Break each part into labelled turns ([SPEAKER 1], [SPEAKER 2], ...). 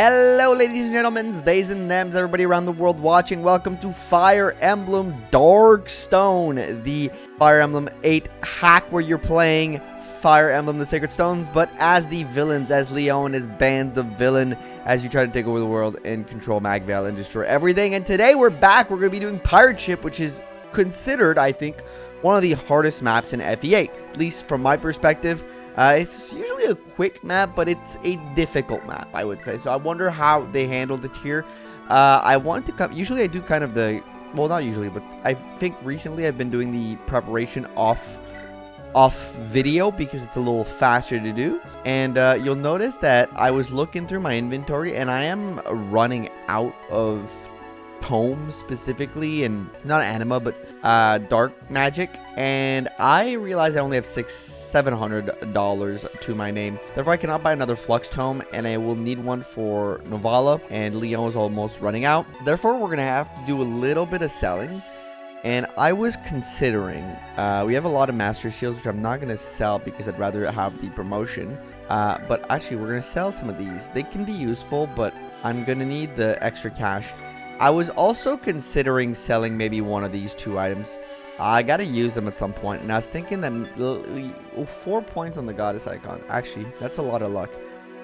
[SPEAKER 1] Hello ladies and gentlemen, theys and thems, everybody around the world watching. Welcome to Fire Emblem Darkstone, the Fire Emblem 8 hack where you're playing Fire Emblem the Sacred Stones, but as the villains, as Leo and his bands of villain, as you try to take over the world and control Magvel and destroy everything. And today we're back, we're going to be doing Pirate Ship, which is considered, I think, one of the hardest maps in FE8, at least from my perspective. It's usually a quick map, but it's a difficult map, I would say. So I wonder how they handled it here. I want to come. Usually I do kind of the, well, not usually, but I think recently I've been doing the preparation off video because it's a little faster to do. And you'll notice that I was looking through my inventory and I am running out of tomes specifically, and not anima but dark magic, and I realized I only have $700 to my name. Therefore I cannot buy another flux tome, and I will need one for Novala, and Leon is almost running out. Therefore we're gonna have to do a little bit of selling, and I was considering, we have a lot of master seals which I'm not gonna sell because I'd rather have the promotion, but actually we're gonna sell some of these. They can be useful, but I'm gonna need the extra cash. I was also considering selling maybe one of these two items. I gotta use them at some point, and I was thinking that 4 points on the goddess icon. Actually, that's a lot of luck.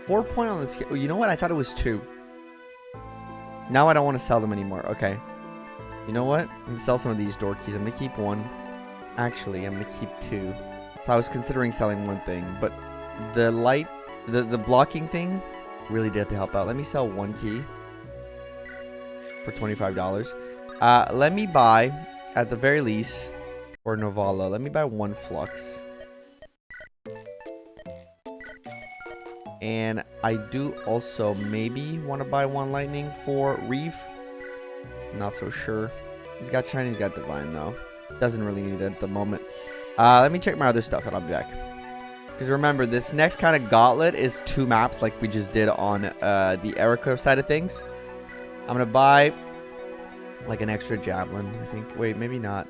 [SPEAKER 1] 4 point on the scale. You know what? I thought it was 2. Now I don't want to sell them anymore. Okay. You know what? I'm gonna sell some of these door keys. I'm gonna keep 1. Actually, I'm gonna keep 2. So I was considering selling one thing, but the light, the blocking thing really did have to help out. Let me sell 1 key for $25. Let me buy, at the very least, for Novala, let me buy 1 flux. And I do also maybe want to buy 1 lightning for Reeve. Not so sure. He's got shiny, he's got divine though. Doesn't really need it at the moment. Let me check my other stuff and I'll be back. Because remember, this next kind of gauntlet is 2 maps like we just did on the Eirika side of things. I'm going to buy like an extra javelin, I think. Wait, maybe not.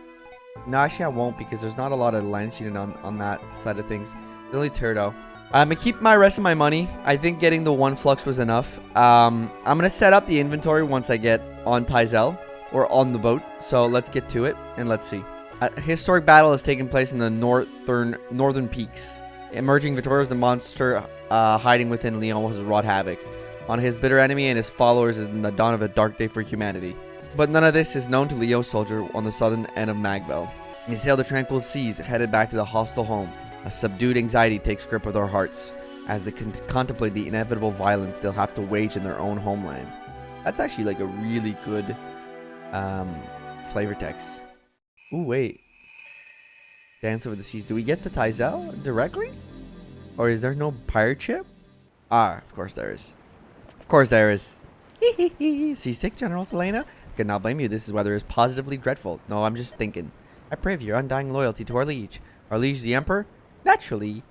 [SPEAKER 1] No, actually I won't, because there's not a lot of lens unit on that side of things. The only Turdo. I'm going to keep my rest of my money. I think getting the 1 flux was enough. I'm going to set up the inventory once I get on Tyzel, or on the boat. So let's get to it, and let's see. A historic battle has taken place in the northern peaks. Emerging victorious, the monster hiding within Leon has wrought havoc on his bitter enemy and his followers in the dawn of a dark day for humanity. But none of this is known to Leo's soldier on the southern end of Magvel. He sailed the tranquil seas, headed back to the hostile home. A subdued anxiety takes grip of their hearts as they contemplate the inevitable violence they'll have to wage in their own homeland. That's actually like a really good flavor text. Ooh, wait. Dance over the seas. Do we get to Tyzel directly? Or is there no pirate ship? Ah, of course there is. Of course there is. Seasick, General Selena? I cannot blame you. This weather is positively dreadful. No, I'm just thinking. I pray of your undying loyalty to our liege. Our liege, the Emperor? Naturally.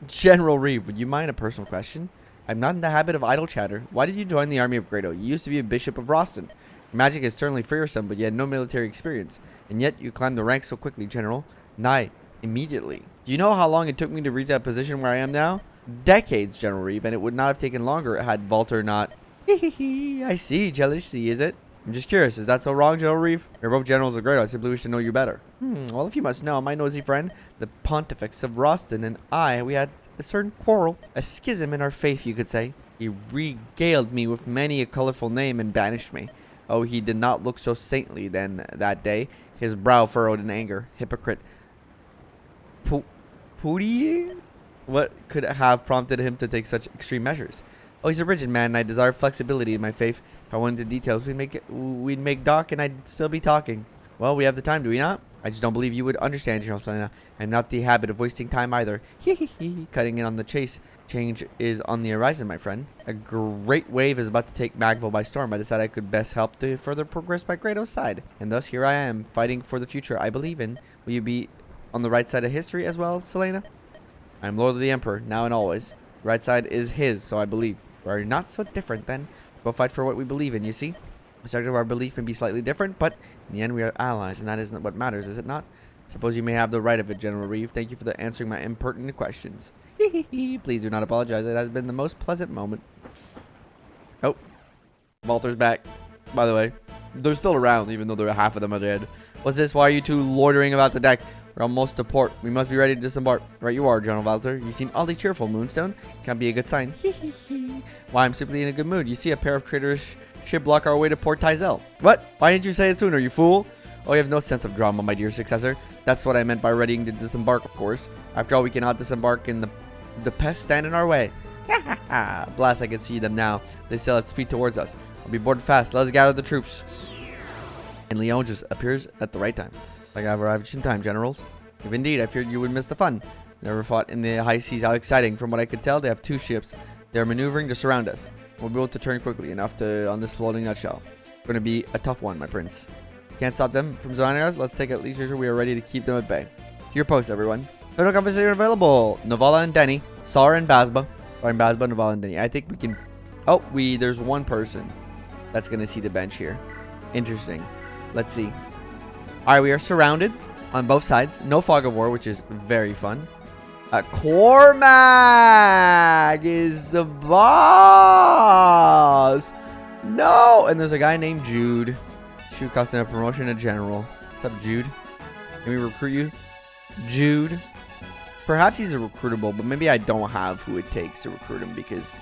[SPEAKER 1] General Reeve, would you mind a personal question? I'm not in the habit of idle chatter. Why did you join the army of Grado? You used to be a bishop of Roston. Your magic is certainly fearsome, but you had no military experience. And yet you climbed the ranks so quickly, General. Nigh, immediately. Do you know how long it took me to reach that position where I am now? Decades, General Reeve, and it would not have taken longer had Valter not... I see, jealousy, is it? I'm just curious, is that so wrong, General Reeve? You're both generals of Grado. I simply wish to know you better. Well, if you must know, my nosy friend, the Pontifex of Roston, and I, we had a certain quarrel, a schism in our faith, you could say. He regaled me with many a colorful name and banished me. Oh, he did not look so saintly then that day. His brow furrowed in anger. Hypocrite. Pooty? What could have prompted him to take such extreme measures? Oh, he's a rigid man, and I desire flexibility in my faith. If I went into details, we'd make dock, and I'd still be talking. Well, we have the time, do we not? I just don't believe you would understand, General Selena. I'm not the habit of wasting time either. Cutting in on the chase. Change is on the horizon, my friend. A great wave is about to take Magvel by storm. I decided I could best help to further progress by Grado's side. And thus, here I am, fighting for the future I believe in. Will you be on the right side of history as well, Selena? I'm Lord of the Emperor, now and always. The right side is his, so I believe. We're not so different then. We'll fight for what we believe in, you see? The subject of our belief may be slightly different, but in the end we are allies, and that isn't what matters, is it not? Suppose you may have the right of it, General Reeve. Thank you for answering my impertinent questions. Please do not apologize. It has been the most pleasant moment. Oh, Walter's back, by the way. They're still around, even though half of them are dead. What's this? Why are you two loitering about the deck? We're almost to port. We must be ready to disembark. Right you are, General Walter. You seem oddly cheerful, Moonstone. Can be a good sign. Why, I'm simply in a good mood. You see a pair of traitors ship block our way to Port Tyzel. What? Why didn't you say it sooner, you fool? Oh, you have no sense of drama, my dear successor. That's what I meant by readying to disembark, of course. After all, we cannot disembark in the pests stand in our way. Blast, I can see them now. They sail at speed towards us. I'll be boarded fast. Let's gather the troops. And Leon just appears at the right time. Like I've arrived just in time, generals. If indeed, I feared you would miss the fun. Never fought in the high seas. How exciting. From what I could tell, they have 2 ships. They're maneuvering to surround us. We'll be able to turn quickly enough on this floating nutshell. It's going to be a tough one, my prince. Can't stop them from surrounding us. Let's take at least sure we are ready to keep them at bay. To your post, everyone. No conversation available. Novala and Denny. Sar and Basba. Sar and Basba, Novala and Denny. I think we can... Oh, there's one person that's going to see the bench here. Interesting. Let's see. All right, we are surrounded on both sides. No fog of war, which is very fun. Cormac is the boss. No. And there's a guy named Jude. Shoot costing a promotion to general. What's up, Jude? Can we recruit you? Jude. Perhaps he's a recruitable, but maybe I don't have who it takes to recruit him because,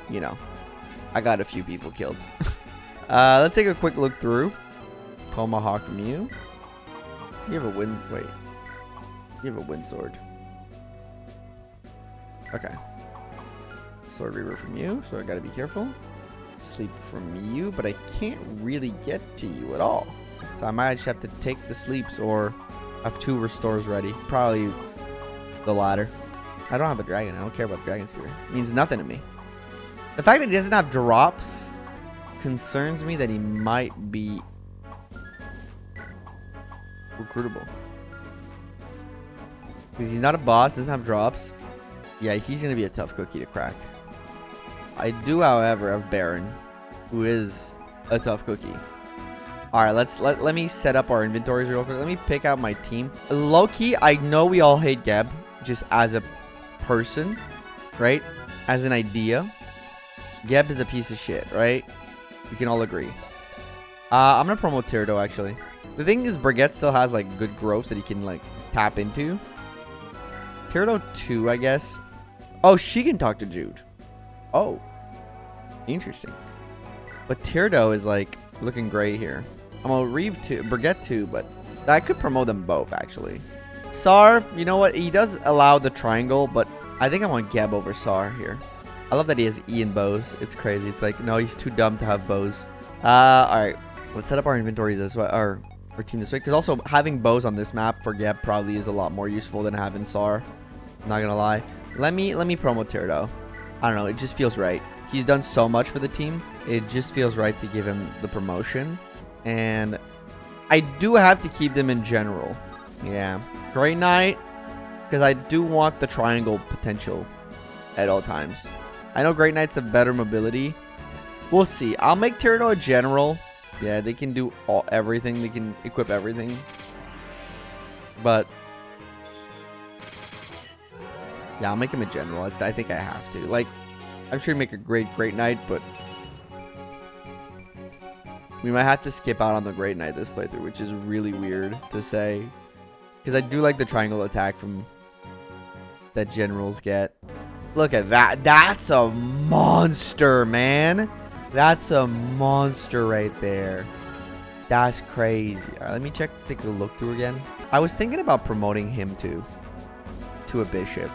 [SPEAKER 1] you know, I got a few people killed. Let's take a quick look through. Tomahawk from you. You have a wind... Wait. You have a wind sword. Okay. Sword Reaver from you, so I gotta be careful. Sleep from you, but I can't really get to you at all. So I might just have to take the sleeps or have 2 restores ready. Probably the latter. I don't have a dragon. I don't care about Dragon Spear. It means nothing to me. The fact that he doesn't have drops concerns me that he might be recruitable. Because he's not a boss, doesn't have drops. Yeah, he's going to be a tough cookie to crack. I do, however, have Baron, who is a tough cookie. Alright, let me set up our inventories real quick. Let me pick out my team. Low-key, I know we all hate Geb, just as a person, right? As an idea. Geb is a piece of shit, right? We can all agree. I'm going to promote Tirdo, actually. The thing is, Brigitte still has, like, good growths that he can, like, tap into. Tirdo 2, I guess. Oh, she can talk to Jude. Oh. Interesting. But Tirdo is, like, looking great here. I'm going to Reeve 2, Brigitte 2, but I could promote them both, actually. Sar, you know what? He does allow the triangle, but I think I want Geb over Sar here. I love that he has E and bows. It's crazy. It's like, no, he's too dumb to have bows. Alright. Let's set up our inventory this way, our team this way. Because also, having bows on this map for Geb probably is a lot more useful than having Sar. I'm not gonna lie. Let me promo Tirdo. I don't know. It just feels right. He's done so much for the team. It just feels right to give him the promotion. And I do have to keep them in general. Yeah. Great Knight. Because I do want the triangle potential at all times. I know Great Knights have better mobility. We'll see. I'll make Tirdo a general. Yeah, they can do everything. They can equip everything. But yeah, I'll make him a general. I think I have to. Like, I'm sure he'd make a great Knight, but we might have to skip out on the Great Knight this playthrough, which is really weird to say. Because I do like the triangle attack from that generals get. Look at that. That's a monster, man. That's a monster right there. That's crazy. All right, let me take a look through again. I was thinking about promoting him to a bishop.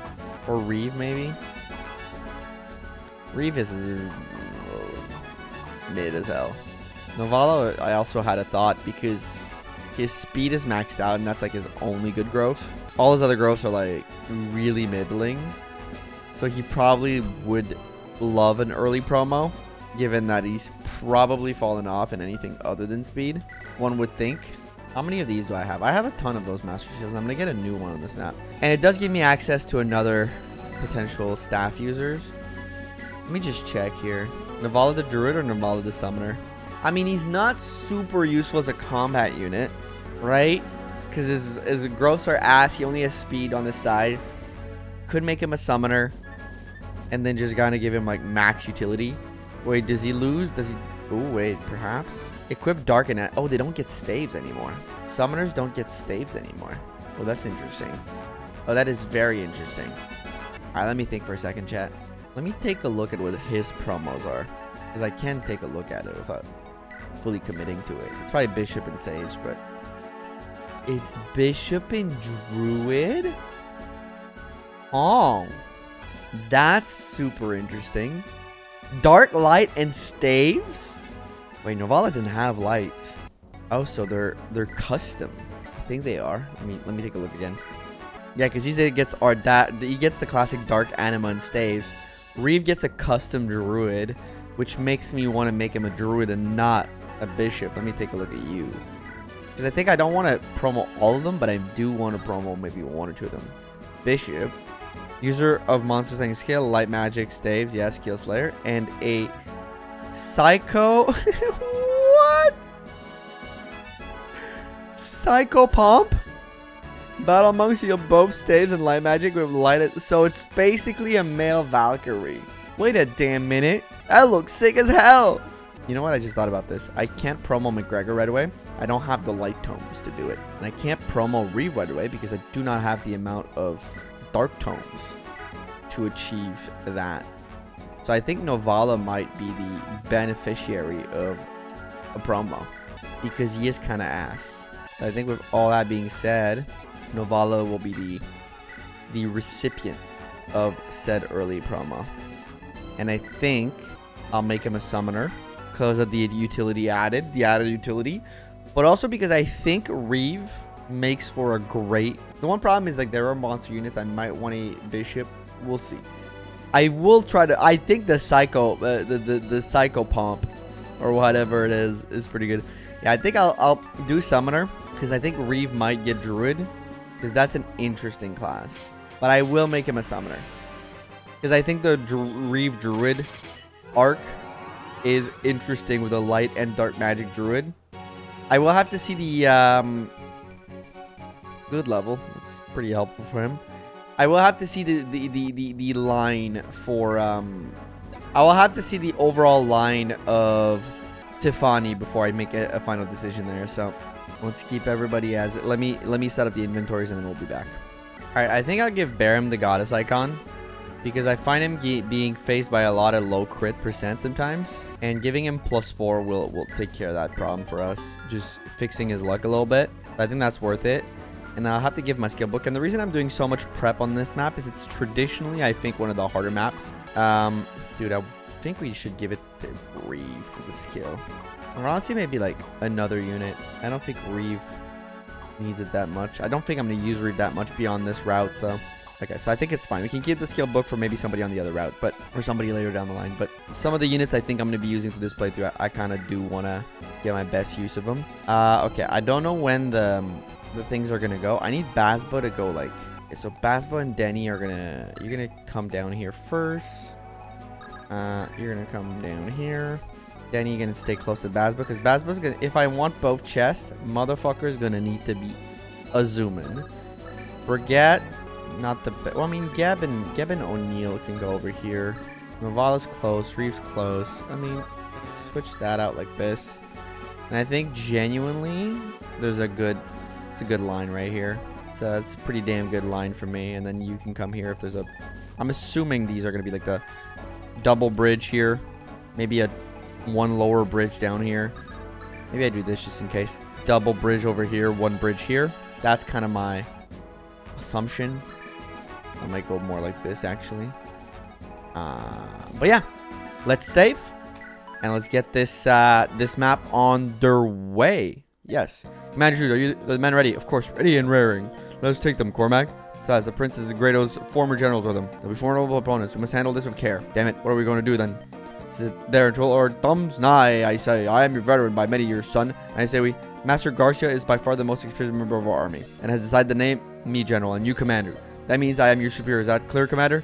[SPEAKER 1] Or Reeve, maybe. Reeve is mid as hell. Novala, I also had a thought because his speed is maxed out and that's like his only good growth. All his other growths are like really middling. So he probably would love an early promo, given that he's probably fallen off in anything other than speed. One would think. How many of these do I have? I have a ton of those Master Shields. I'm going to get a new one on this map. And it does give me access to another potential staff users. Let me just check here. Navala the Druid or Navala the Summoner? I mean, he's not super useful as a combat unit, right? Because his growths are ass. He only has speed on his side. Could make him a Summoner. And then just kind of give him like max utility. Wait, does he lose? Does he? Oh, wait, perhaps. Equip Dark and... Oh, they don't get staves anymore. Summoners don't get staves anymore. Oh, that's interesting. Oh, that is very interesting. All right, let me think for a second, chat. Let me take a look at what his promos are. Because I can take a look at it without fully committing to it. It's probably Bishop and Sage, but... It's Bishop and Druid? Oh. That's super interesting. Dark, Light, and Staves? Wait, Novala didn't have Light. Oh, so they're custom. I think they are. Let me take a look again. Yeah, because he gets he gets the classic Dark Anima and Staves. Reeve gets a custom Druid, which makes me want to make him a Druid and not a Bishop. Let me take a look at you. Because I think I don't want to promo all of them, but I do want to promo maybe one or two of them. Bishop. User of Monster Slaying skill, Light Magic, Staves, yeah, Skill Slayer, and a Psycho. What? Psycho Pomp? Battle amongst you both Staves and Light Magic with Light. So it's basically a male Valkyrie. Wait a damn minute. That looks sick as hell. You know what? I just thought about this. I can't promo McGregor right away. I don't have the light tomes to do it. And I can't promo Reeve right away because I do not have the amount of dark tomes to achieve that. So I think Novala might be the beneficiary of a promo because he is kind of ass. I think with all that being said, Novala will be the recipient of said early promo. And I think I'll make him a summoner because of the utility added, utility. But also because I think Reeve makes for a great... The one problem is like there are monster units I might want a Bishop. We'll see. I will try to... I think the Psycho... the Psycho Pomp or whatever it is pretty good. Yeah, I think I'll do Summoner because I think Reeve might get Druid because that's an interesting class. But I will make him a Summoner because I think the Reeve Druid arc is interesting with a Light and Dark Magic Druid. I will have to see the good level. It's pretty helpful for him. I will have to see the line for I will have to see the overall line of Tiffany before I make a final decision there. So let's keep everybody as let me set up the inventories and then we'll be back. All right, I think I'll give Barum the goddess icon because I find him being faced by a lot of low crit percent sometimes, and giving him +4 will take care of that problem for us, just fixing his luck a little bit. I think that's worth it. And I'll have to give my skill book. And the reason I'm doing so much prep on this map is it's traditionally, I think, one of the harder maps. Dude, I think we should give it to Reeve for the skill. Or honestly, maybe like another unit. I don't think Reeve needs it that much. I don't think I'm going to use Reeve that much beyond this route. So, okay, so I think it's fine. We can keep the skill book for maybe somebody on the other route, or somebody later down the line. But some of the units I think I'm going to be using for this playthrough, I kind of do want to get my best use of them. Okay, I don't know when the things are gonna go. I need Basba to go like so. Basba and Denny you're gonna come down here first. You're gonna come down here. Denny, you're gonna stay close to Basba because Basba's gonna, if I want both chests, motherfucker's gonna need to be a zoom in. Brigette, not the well, I mean Geb and O'Neill can go over here. Novala's close, Reeve's close. I mean, switch that out like this. And I think genuinely there's it's a good line right here. So it's a pretty damn good line for me. And then you can come here if there's a... I'm assuming these are going to be like the double bridge here. Maybe a one lower bridge down here. Maybe I do this just in case. Double bridge over here, one bridge here. That's kind of my assumption. I might go more like this actually. But yeah, let's save. And let's get this this map underway. Yes. Commander Jude, are you the men ready? Of course, ready and raring. Let's take them, Cormac. Besides, the princes and Grado's former generals are them. They'll be formidable opponents. We must handle this with care. Damn it, what are we going to do then? Sit there until our thumbs nigh, I say. I am your veteran by many years, son. And I say we. Master Garcia is by far the most experienced member of our army, and has decided to name me general and you commander. That means I am your superior. Is that clear, commander?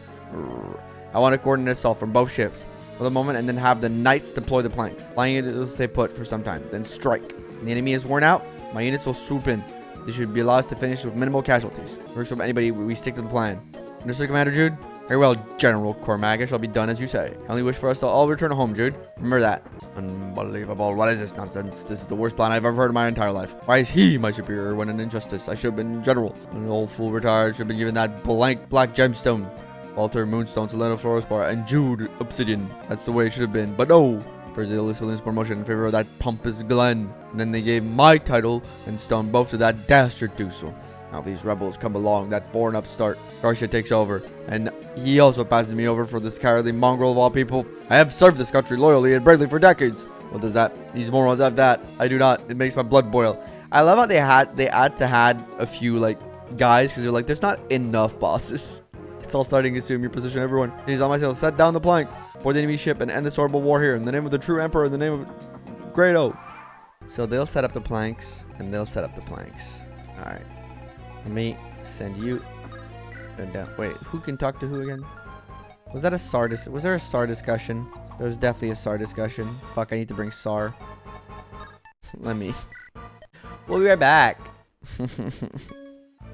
[SPEAKER 1] I want to coordinate assault from both ships for the moment, and then have the knights deploy the planks. Flying units will stay put for some time, then strike. When the enemy is worn out, my units will swoop in. They should be allowed to finish with minimal casualties. Works with anybody, we stick to the plan. Understood, Commander Jude? Very well, General Cormac. I shall be done as you say. I only wish for us to all return home, Jude. Remember that. Unbelievable. What is this nonsense? This is the worst plan I've ever heard in my entire life. Why is he my superior when an injustice? I should have been general. An old fool retired should have been given that blank black gemstone. Walter Moonstone to Lena Fluorospar and Jude Obsidian. That's the way it should have been. But no. First they listed his promotion in favor of that pompous Glenn. And then they gave my title and stone both to that dastard Dussel. Now these rebels come along, that foreign upstart. Garcia takes over, and he also passes me over for this cowardly mongrel of all people. I have served this country loyally and bravely for decades. What does that? These morons have that. I do not. It makes my blood boil. I love how they had to had a few like guys because they're like, there's not enough bosses. It's all starting to assume your position, everyone. He's on myself. Set down the plank. Board the enemy ship and end this horrible war here. In the name of the true emperor, in the name of Grado. So they'll set up the planks, and they'll set up the planks. All right. Let me send you down. Wait, who can talk to who again? Was that a SAR? Was there a SAR discussion? There was definitely a SAR discussion. Fuck, I need to bring SAR. Let me. We'll be right back.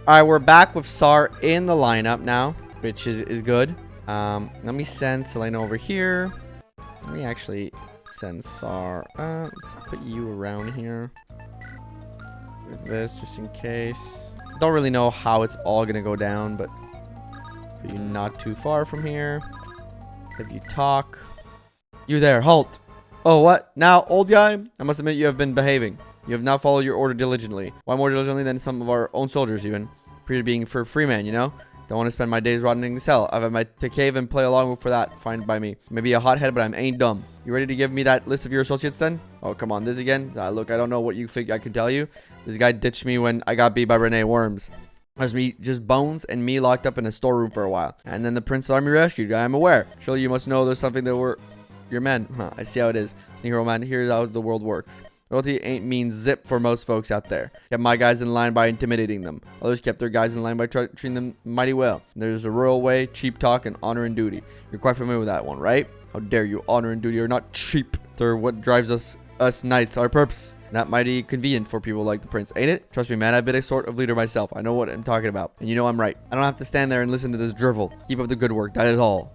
[SPEAKER 1] Alright, we're back with SAR in the lineup now, which is good. Let me send Selena over here. Let me actually send SAR. Let's put you around here. With this, just in case. Don't really know how it's all gonna go down, but you're not too far from here. If you talk, you there, halt. Oh, what now, old guy? I must admit you have been behaving. You have now followed your order diligently. Why more diligently than some of our own soldiers, even? Pretty being for a free man, you know. Don't want to spend my days rotting in the cell. I've had my to cave and play along for that. Fine by me. Maybe a hothead, but I ain't dumb. You ready to give me that list of your associates then? Oh, come on. This again? Look, I don't know what you think I can tell you. This guy ditched me when I got beat by Renais worms. There's me, just bones, and me locked up in a storeroom for a while. And then the Prince's Army rescued. I am aware. Surely you must know there's something that were your men. Huh, I see how it is. Hero man, here's how the world works. Loyalty ain't mean zip for most folks out there. Kept my guys in line by intimidating them. Others kept their guys in line by treating them mighty well. There's a royal way, cheap talk, and honor and duty. You're quite familiar with that one, right? How dare you? Honor and duty are not cheap. They're what drives us knights, our purpose. Not mighty convenient for people like the prince, ain't it? Trust me, man, I've been a sort of leader myself. I know what I'm talking about. And you know I'm right. I don't have to stand there and listen to this drivel. Keep up the good work, that is all.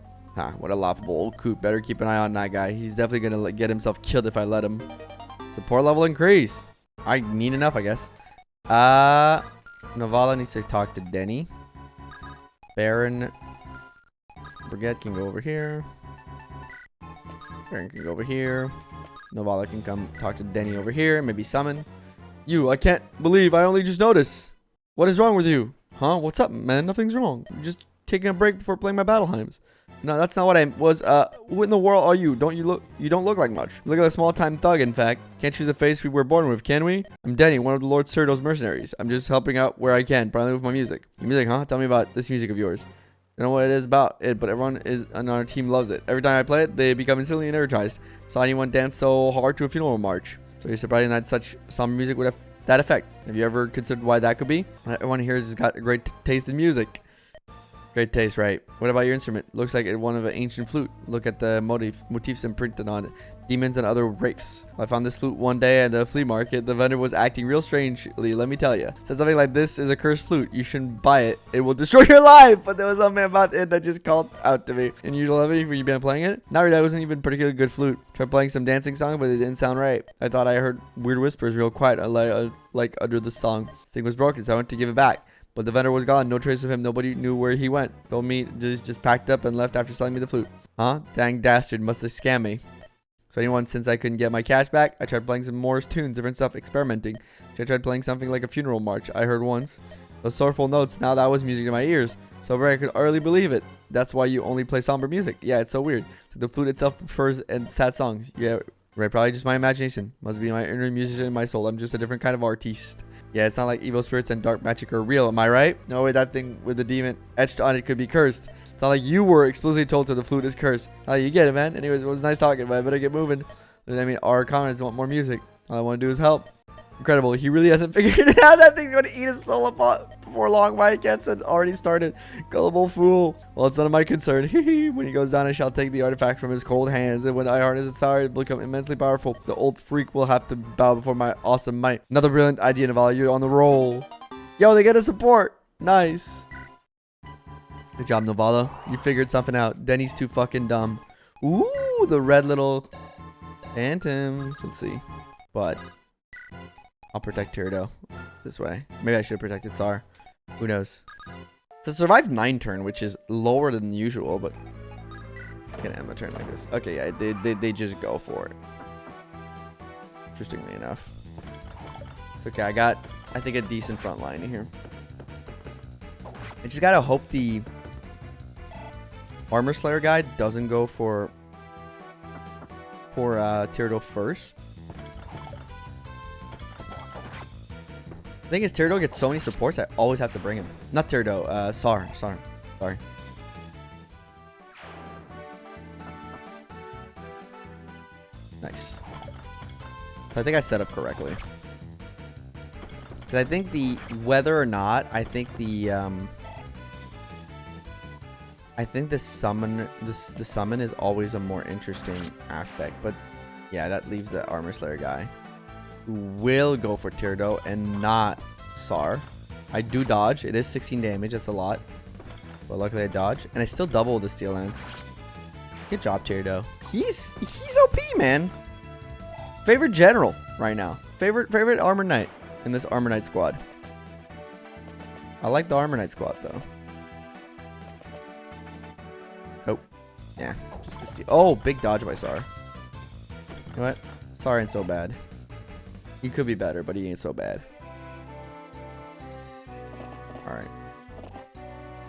[SPEAKER 1] What a laughable old coot. Better keep an eye on that guy. He's definitely gonna get himself killed if I let him. Support level increase. I need enough, I guess. Navala needs to talk to Denny. Baron Brigette can go over here. Baron can go over here. Navala can come talk to Denny over here. Maybe summon. You, I can't believe I only just noticed. What is wrong with you? Huh? What's up, man? Nothing's wrong. I'm just taking a break before playing my Battleheims. No, that's not what I was. Who in the world are you? You don't look like much. You look like a small-time thug, in fact. Can't choose the face we were born with, can we? I'm Denny, one of the Lord Cerdo's mercenaries. I'm just helping out where I can, primarily with my music. Your music, huh? Tell me about this music of yours. I don't know what it is about it, but everyone on our team loves it. Every time I play it, they become instantly energized. Saw anyone dance so hard to a funeral march. So you're surprising that such somber music would have that effect. Have you ever considered why that could be? Everyone here has got a great taste in music. Great taste, right? What about your instrument? Looks like one of an ancient flute. Look at the motifs imprinted on it. Demons and other wraiths. I found this flute one day at the flea market. The vendor was acting real strangely, let me tell you. Said something like, this is a cursed flute. You shouldn't buy it. It will destroy your life. But there was something about it that just called out to me. And you love it when you've been playing it? Not really. That wasn't even a particularly good flute. Tried playing some dancing song, but it didn't sound right. I thought I heard weird whispers real quiet, like under the song. This thing was broken, so I went to give it back. But the vendor was gone. No trace of him. Nobody knew where he went. Told me just packed up and left after selling me the flute. Huh? Dang dastard. Must have scammed me. So anyone, since I couldn't get my cash back, I tried playing some Morris tunes, different stuff, experimenting. I tried playing something like a funeral march I heard once. Those sorrowful notes, now that was music in my ears. So I could hardly believe it. That's why you only play somber music. Yeah, it's so weird. The flute itself prefers and sad songs. Yeah, right. Probably just my imagination. Must be my inner musician in my soul. I'm just a different kind of artiste. Yeah, it's not like evil spirits and dark magic are real. Am I right? No way that thing with the demon etched on it could be cursed. It's not like you were explicitly told to the flute is cursed. Oh, you get it, man. Anyways, it was nice talking, but I better get moving. I mean, our comments want more music. All I want to do is help. Incredible. He really hasn't figured it out. That thing's going to eat his soul up before long. My gets it already started. Gullible fool. Well, it's none of my concern. When he goes down, I shall take the artifact from his cold hands. And when I harness its power, it will become immensely powerful. The old freak will have to bow before my awesome might. Another brilliant idea, Navala. You're on the roll. Yo, they get a support. Nice. Good job, Novala. You figured something out. Denny's too fucking dumb. Ooh, the red little phantoms. Let's see. But I'll protect Tyrido this way. Maybe I should have protected Sar. Who knows? It's a survive 9 turn, which is lower than usual, but I can end my turn like this. Okay, yeah, they just go for it. Interestingly enough. It's okay. I got, I think, a decent front line here. I just gotta hope the Armor Slayer guy doesn't go for Tyrido first. The thing is, Tyrido gets so many supports, I always have to bring him. Not Tyrido, Sar. Sorry. Nice. So I think I set up correctly. Because I think whether or not, I think the summon is always a more interesting aspect. But yeah, that leaves the Armor Slayer guy, who will go for Tyrido and not Sar. I do dodge. It is 16 damage. That's a lot. But luckily I dodge. And I still double the Steel Lance. Good job, Tyrido. He's OP, man. Favorite general right now. Favorite Armor Knight in this Armor Knight squad. I like the Armor Knight squad, though. Oh. Yeah. Just a steal. Oh, big dodge by Sar. You know what? Sar ain't so bad. He could be better, but he ain't so bad. Alright.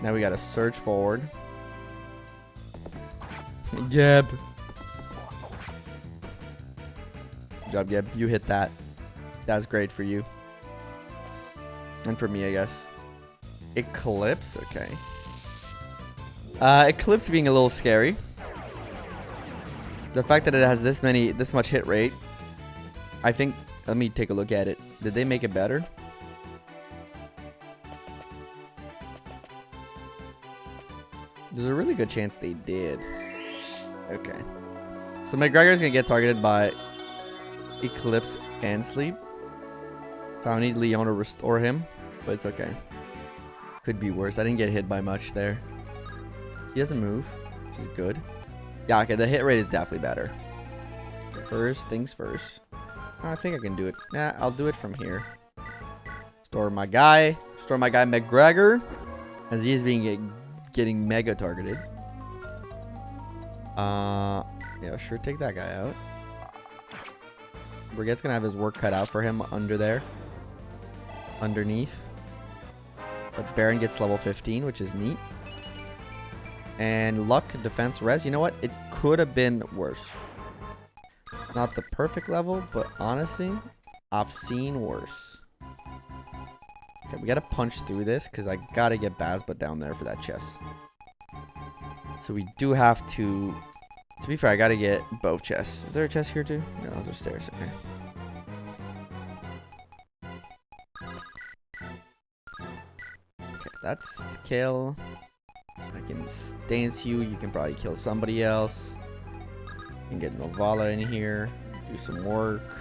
[SPEAKER 1] Now we gotta surge forward. Geb. Good job, Geb. You hit that. That's great for you. And for me, I guess. Eclipse? Okay. Eclipse being a little scary. The fact that it has this much hit rate. I think, let me take a look at it. Did they make it better? There's a really good chance they did. Okay. So McGregor's gonna get targeted by Eclipse and Sleep. So I need Leon to restore him, but it's okay. Could be worse. I didn't get hit by much there. He doesn't move, which is good. Yeah, okay, the hit rate is definitely better. First things first. I think I can do it. Nah, I'll do it from here. Store my guy. Store my guy McGregor, as he is getting mega targeted. Yeah, sure, take that guy out. Brigette's gonna have his work cut out for him under there. Underneath. But Baron gets level 15, which is neat. And luck, defense, res. You know what? It could have been worse. Not the perfect level, but honestly, I've seen worse. Okay, we gotta punch through this because I gotta get Bazba down there for that chest. So we do have to be fair, I gotta get both chests. Is there a chest here too? No, those are stairs. Okay. Okay, that's kill. I can stance you. You can probably kill somebody else. You can get Novala in here. Do some work.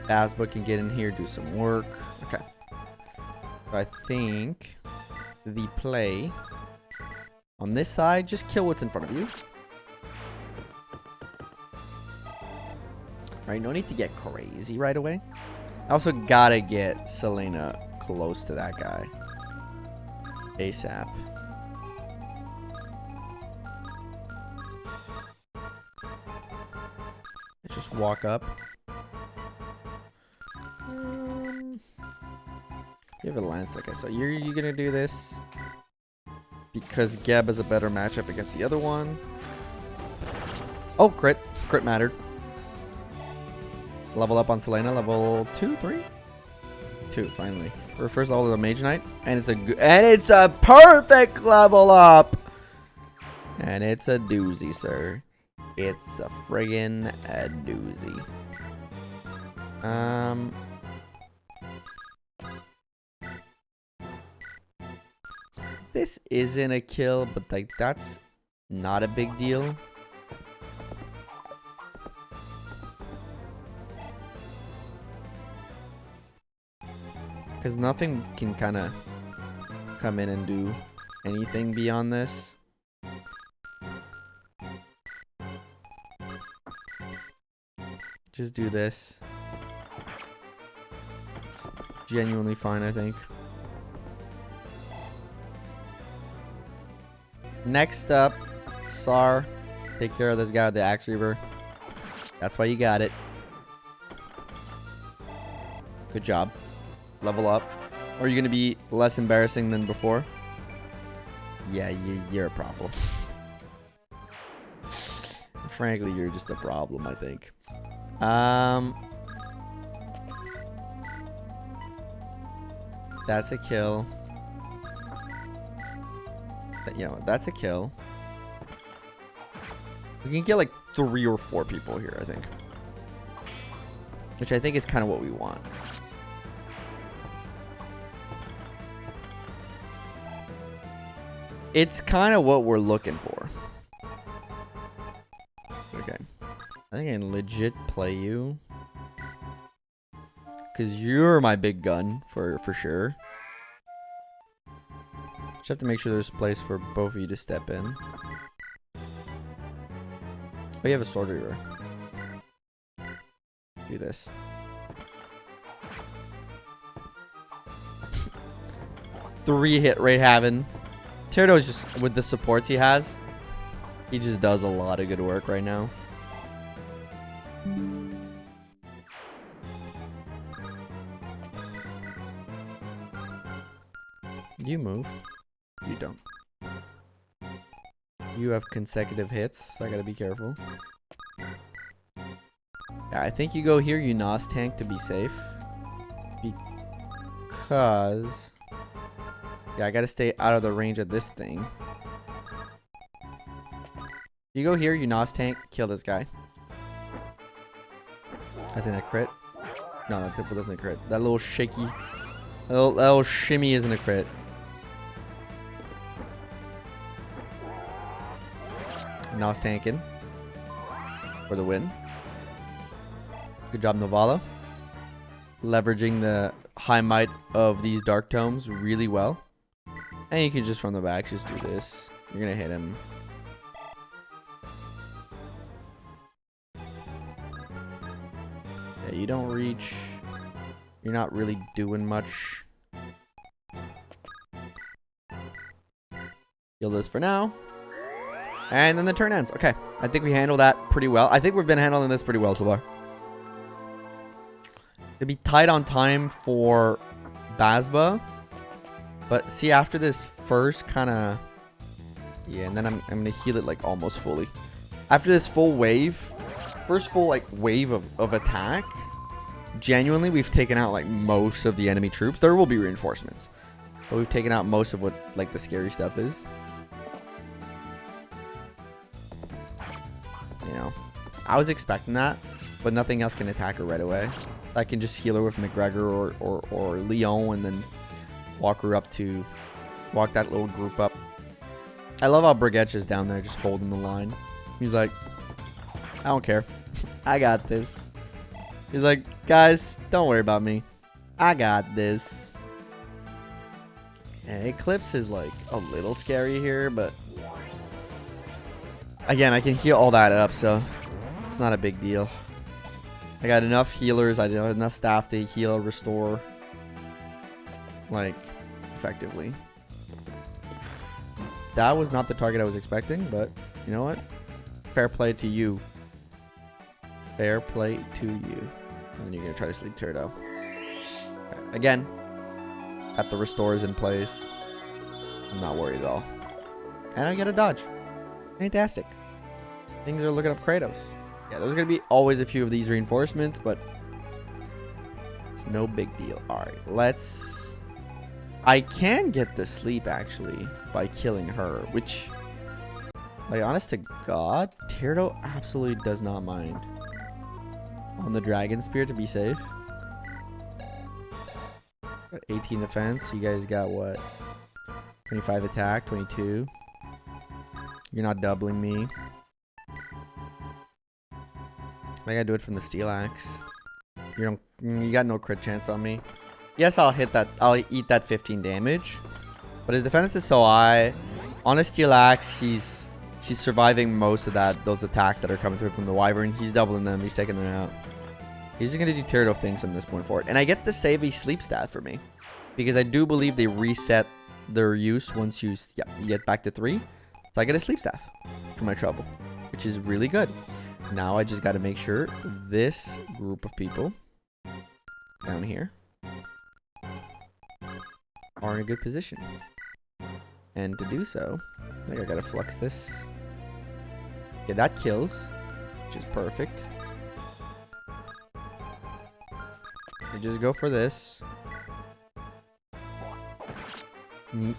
[SPEAKER 1] Bazba can get in here. Do some work. Okay. So I think the play on this side, just kill what's in front of you. Right, no need to get crazy right away. I also gotta get Selena close to that guy. ASAP. Let's just walk up. You have a lance, okay, so you're gonna do this because Geb is a better matchup against the other one. Oh, crit. Crit mattered. Level up on Selena, level 2, 3? 2, finally. For first level of the Mage Knight. And it's a perfect level up! And it's a doozy, sir. It's a friggin' a doozy. This isn't a kill, but like that's not a big deal. Because nothing can kind of come in and do anything beyond this. Just do this. It's genuinely fine, I think. Next up, Sar. Take care of this guy with the Axe Reaver. That's why you got it. Good job. Level up. Are you going to be less embarrassing than before? Yeah, you're a problem. Frankly, you're just a problem, I think. That's a kill. You know, that's a kill. We can kill like 3 or 4 people here, I think. Which I think is kind of what we want. It's kind of what we're looking for. Okay. I think I can legit play you. Because you're my big gun, for sure. Just have to make sure there's place for both of you to step in. Oh, you have a sword reaver. Do this. Three hit rate having. Teardo's just, with the supports he has, he just does a lot of good work right now. You move. You don't. You have consecutive hits, so I gotta be careful. Yeah, I think you go here, you NOS tank to be safe. Because... yeah, I gotta stay out of the range of this thing. You go here, you NOS tank, kill this guy. I think that crit. No, that typical doesn't crit. That little shaky, that little shimmy isn't a crit. NOS tanking for the win. Good job, Novala. Leveraging the high might of these dark tomes really well. And you can just from the back just do this. You're gonna hit him. Yeah, you don't reach. You're not really doing much. Kill this for now. And then the turn ends. Okay. I think we handle that pretty well. I think we've been handling this pretty well so far. It'll be tight on time for Bazba. But see, after this first kind of... yeah, and then I'm going to heal it like almost fully. After this full wave, first full like wave of attack, genuinely we've taken out like most of the enemy troops. There will be reinforcements. But we've taken out most of what like the scary stuff is. You know, I was expecting that, but nothing else can attack her right away. I can just heal her with McGregor or Leon and then walk her up to... walk that little group up. I love how Brigette's just down there just holding the line. He's like, I don't care. I got this. He's like, guys, don't worry about me. I got this. Yeah, Eclipse is like a little scary here, but... again, I can heal all that up, so it's not a big deal. I got enough healers. I have enough staff to heal, restore, like, effectively. That was not the target I was expecting, but you know what? Fair play to you. Fair play to you. And then you're going to try to sleep Turdo. Okay. Again, got the restores in place. I'm not worried at all. And I get a dodge. Fantastic. Things are looking up Kratos. Yeah, there's going to be always a few of these reinforcements, but it's no big deal. Alright, let's... I can get the sleep, actually, by killing her, which... like, honest to God, Teardo absolutely does not mind. On the Dragon Spear to be safe. Got 18 defense. You guys got, what? 25 attack, 22. You're not doubling me. I gotta do it from the steel axe. You got no crit chance on me. Yes, I'll hit that. I'll eat that 15 damage. But his defense is so high. On a steel axe, he's surviving most of those attacks that are coming through from the wyvern. He's doubling them. He's taking them out. He's just gonna do tear of things from this point forward. And I get to save a sleep stat for me, because I do believe they reset their use once you get back to 3. So I get a sleep staff for my trouble, which is really good. Now I just got to make sure this group of people down here are in a good position. And to do so, I think I got to flux this. Okay, that kills, which is perfect. We just go for this. Neat.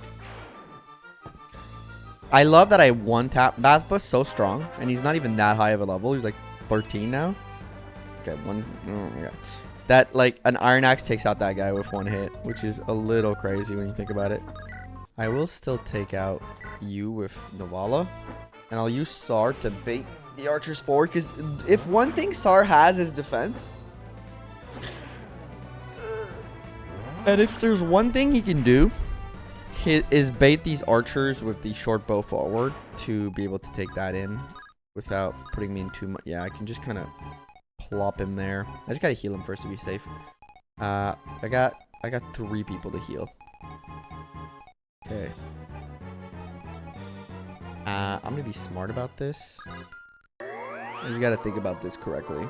[SPEAKER 1] I love that I one-tap. Bazba's so strong, and he's not even that high of a level. He's like 13 now. Okay, that, like, an Iron Axe takes out that guy with 1 hit, which is a little crazy when you think about it. I will still take out you with the Walla, and I'll use Sar to bait the archers forward, because if one thing Sar has is defense, and if there's one thing he can do, is bait these archers with the short bow forward to be able to take that in without putting me in too much. Yeah, I can just kind of plop him there. I just gotta heal him first to be safe. I got 3 people to heal. Okay. I'm gonna be smart about this. I just gotta think about this correctly.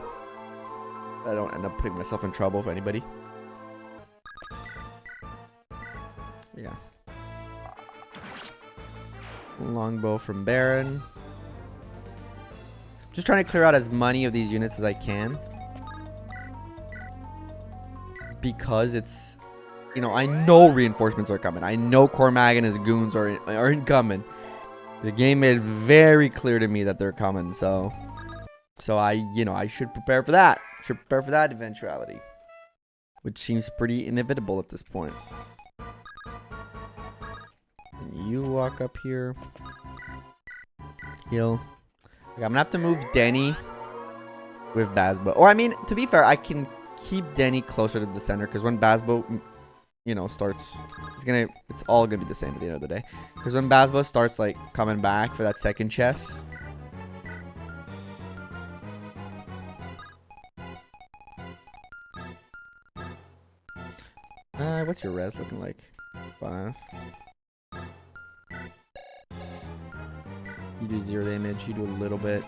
[SPEAKER 1] I don't end up putting myself in trouble with anybody. Yeah. Longbow from Baron. Just trying to clear out as many of these units as I can, because it's, you know, I know reinforcements are coming. I know Cormag and his goons are incoming. The game made very clear to me that they're coming, so I should prepare for that. Should prepare for that eventuality, which seems pretty inevitable at this point. And you walk up here. Heal. Okay, I'm gonna have to move Denny with Bazbo. Or, I mean, to be fair, I can keep Denny closer to the center, because when Bazbo, you know, starts, it's all gonna be the same at the end of the day. Because when Bazbo starts, like, coming back for that second chest, what's your res looking like? 5. You do 0 damage. You do a little bit.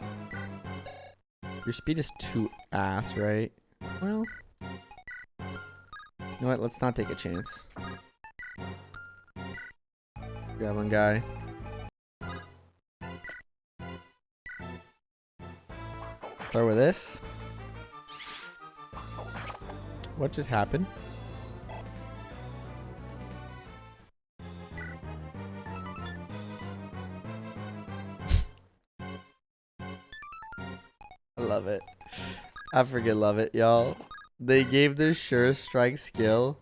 [SPEAKER 1] Your speed is 2 ass, right? Well, you know what? Let's not take a chance. Grab one guy. Start with this. What just happened? Love it. I freaking love it, y'all. They gave this sure strike skill.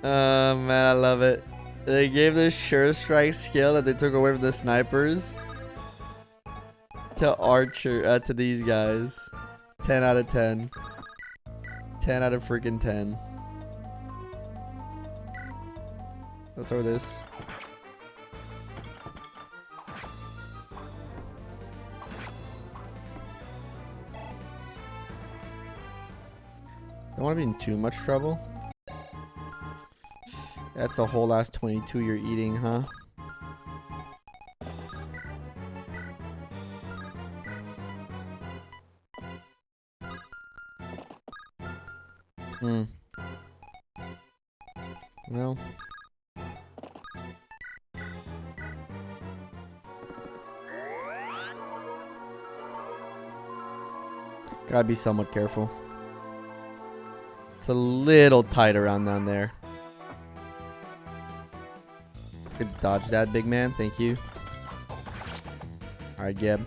[SPEAKER 1] Oh man, I love it. They gave this sure strike skill that they took away from the snipers to these guys. 10 out of 10. 10 out of freaking 10. Let's start with this. Don't want to be in too much trouble. That's a whole last 22 you're eating, huh? Well. Gotta be somewhat careful. It's a little tight around down there. Good dodge that, big man. Thank you. Alright, Geb.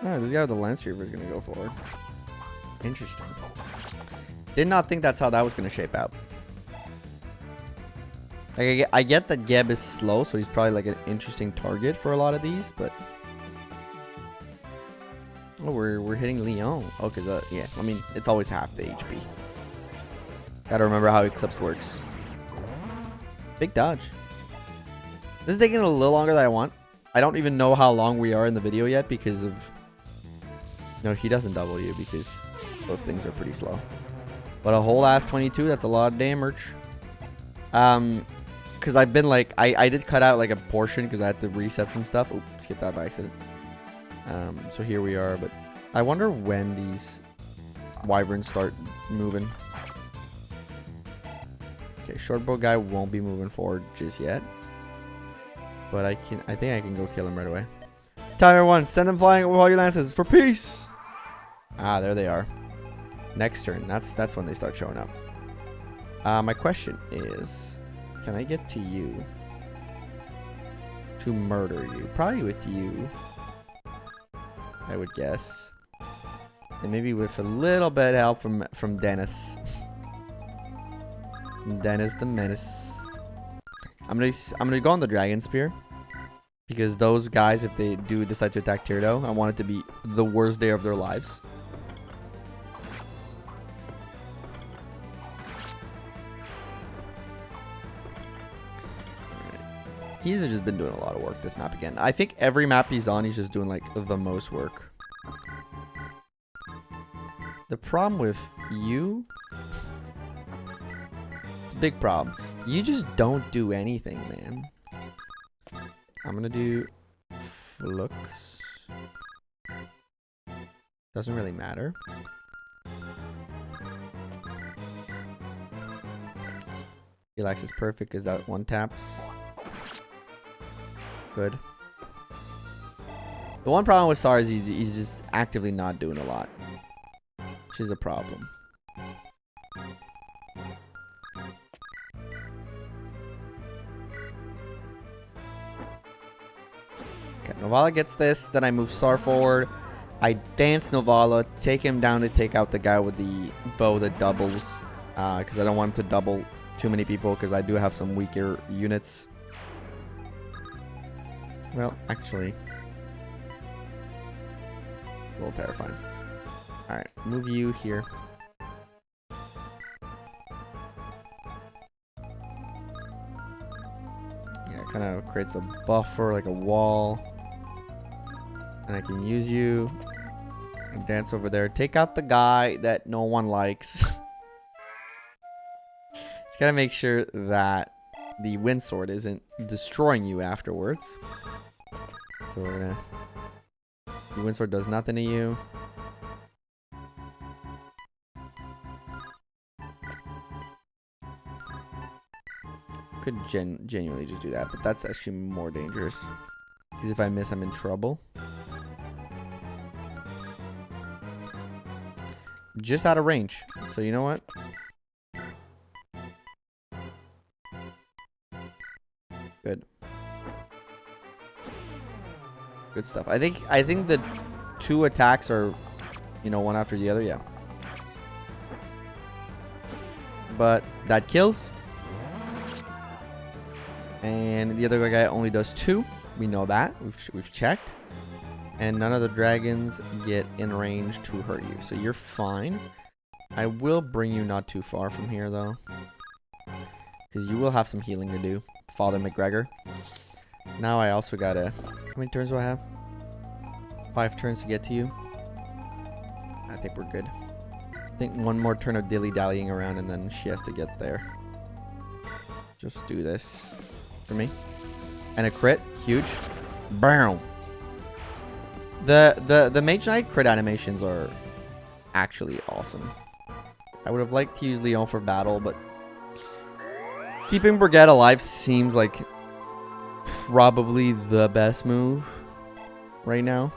[SPEAKER 1] Oh, this guy with the Lance Reaver is going to go forward. Interesting. Did not think that's how that was going to shape out. Like, I get that Geb is slow, so he's probably like an interesting target for a lot of these, but... Oh, we're hitting Leon. Oh, because, yeah, I mean, it's always half the HP. Gotta remember how Eclipse works. Big dodge. This is taking a little longer than I want. I don't even know how long we are in the video yet because of... No, he doesn't double you because those things are pretty slow. But a whole ass 22, that's a lot of damage. Because I've been like... I did cut out like a portion because I had to reset some stuff. Oops, skipped that by accident. So here we are, but I wonder when these wyverns start moving. Okay, shortbow guy won't be moving forward just yet. But I think I can go kill him right away. It's time, everyone. Send them flying with all your lances for peace. Ah, there they are. Next turn. That's when they start showing up. My question is, can I get to you to murder you? Probably with you, I would guess. And maybe with a little bit of help from Dennis. Dennis the Menace. I'm gonna go on the Dragon Spear. Because those guys, if they do decide to attack Tyrdo, I want it to be the worst day of their lives. He's just been doing a lot of work this map again. I think every map he's on, he's just doing like the most work. The problem with you, it's a big problem. You just don't do anything, man. I'm gonna do Flux. Doesn't really matter. Relax is perfect because that one taps. Good. The one problem with Sar is he's just actively not doing a lot, which is a problem. Okay, Novala gets this, then I move Sar forward. I dance Novala, take him down to take out the guy with the bow that doubles, because I don't want him to double too many people, because I do have some weaker units. Well, actually, it's a little terrifying. Alright, move you here. Yeah, it kind of creates a buffer, like a wall. And I can use you and dance over there. Take out the guy that no one likes. Just gotta make sure that the wind sword isn't destroying you afterwards. So we're gonna... The wind sword does nothing to you. Could genuinely just do that, but that's actually more dangerous. Because if I miss, I'm in trouble. Just out of range. So you know what? Good. Good stuff. I think the two attacks are, you know, one after the other. Yeah. But that kills. And the other guy only does 2. We know that. We've checked. And none of the dragons get in range to hurt you. So you're fine. I will bring you not too far from here, though. Because you will have some healing to do, Father McGregor. Now I also gotta... How many turns do I have? 5 turns to get to you. I think we're good. I think one more turn of dilly-dallying around and then she has to get there. Just do this for me. And a crit. Huge. Boom. The Mage Knight crit animations are actually awesome. I would have liked to use Leon for battle, but keeping Brigette alive seems like probably the best move right now.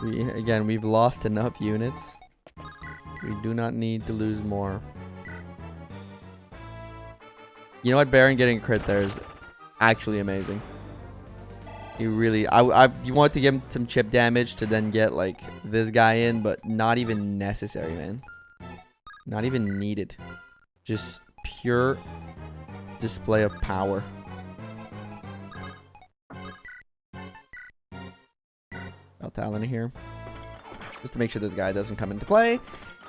[SPEAKER 1] We've lost enough units. We do not need to lose more. You know what? Baron getting a crit there is actually amazing. You really, you want to give him some chip damage to then get like this guy in, but not even necessary, man. Not even needed. Just pure display of power. I'll talent here. Just to make sure this guy doesn't come into play.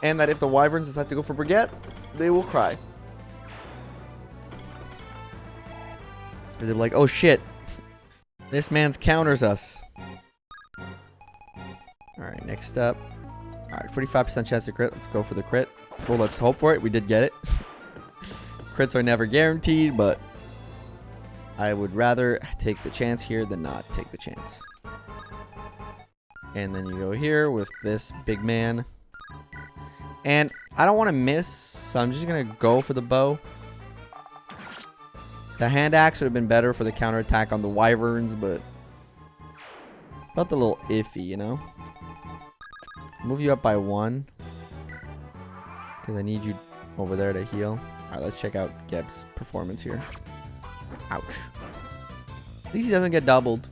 [SPEAKER 1] And that if the wyverns decide to go for Brigette, they will cry. Because they're like, oh shit. This man's counters us. Alright, next up. Alright, 45% chance to crit. Let's go for the crit. Well, let's hope for it. We did get it. Crits are never guaranteed, but I would rather take the chance here than not take the chance. And then you go here with this big man. And I don't want to miss, so I'm just going to go for the bow. The hand axe would have been better for the counterattack on the wyverns, but felt a little iffy, you know? Move you up by 1. Because I need you over there to heal. Alright, let's check out Geb's performance here. Ouch. At least he doesn't get doubled.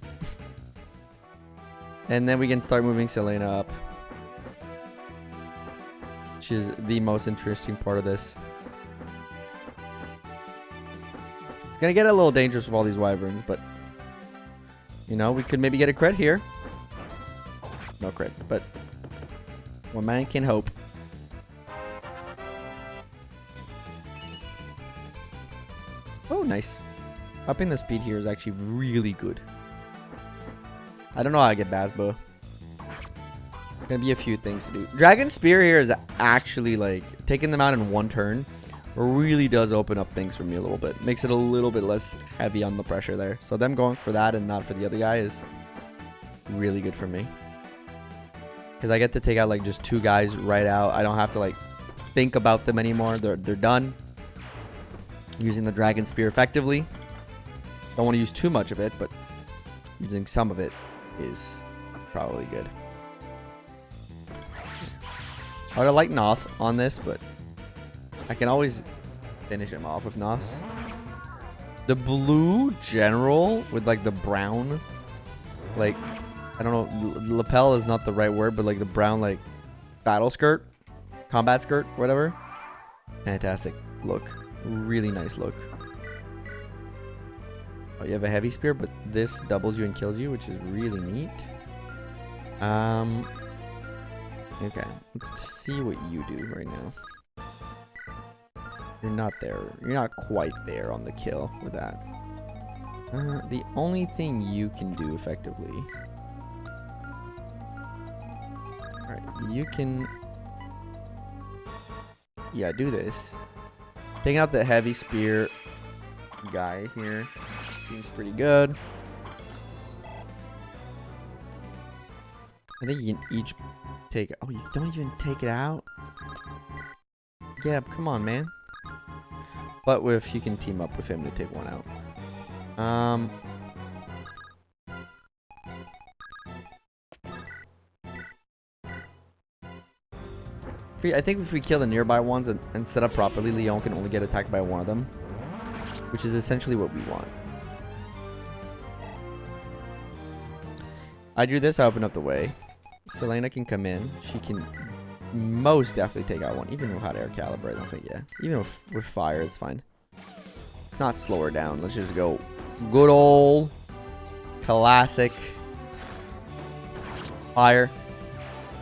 [SPEAKER 1] And then we can start moving Selena up. Which is the most interesting part of this. It's going to get a little dangerous with all these wyverns, but... You know, we could maybe get a crit here. No crit, but... one man can hope. Oh, nice. Upping the speed here is actually really good. I don't know how I get Basbo. Gonna be a few things to do. Dragon Spear here is actually like taking them out in one turn really does open up things for me a little bit. Makes it a little bit less heavy on the pressure there. So them going for that and not for the other guy is really good for me. Because I get to take out like just 2 guys right out. I don't have to like think about them anymore. They're done. Using the Dragon Spear effectively. Don't want to use too much of it, but using some of it is probably good. I would like Nos on this, but I can always finish him off with Nos. The blue general with like the brown, like, I don't know, lapel is not the right word, but like the brown like battle skirt, combat skirt, whatever. Fantastic look. Really nice look. Oh, you have a heavy spear, but this doubles you and kills you, which is really neat. Okay, let's see what you do right now. You're not there. You're not quite there on the kill with that. The only thing you can do effectively... Alright, you can... Yeah, do this. Taking out the heavy spear guy here. Seems pretty good. I think you can each take... Oh, you don't even take it out? Yeah, come on, man. But if you can team up with him to take one out. I think if we kill the nearby ones and set up properly, Leon can only get attacked by one of them. Which is essentially what we want. I do this, I open up the way. Selena can come in. She can most definitely take out one. Even without air caliber, I don't think, yeah. Even with fire, it's fine. Let's not slow her down. Let's just go good old classic fire.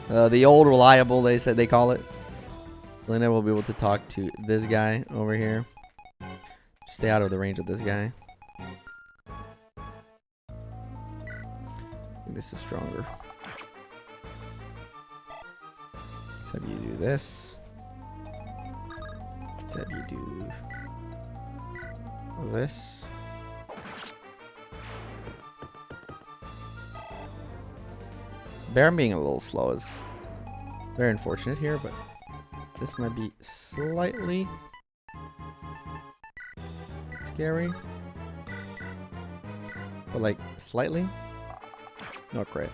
[SPEAKER 1] The old reliable, they call it. Selena will be able to talk to this guy over here. Stay out of the range of this guy. I think this is stronger. Let's have you do this. Let's have you do this. Baron being a little slow is very unfortunate here, but this might be slightly scary. But like slightly. Not great.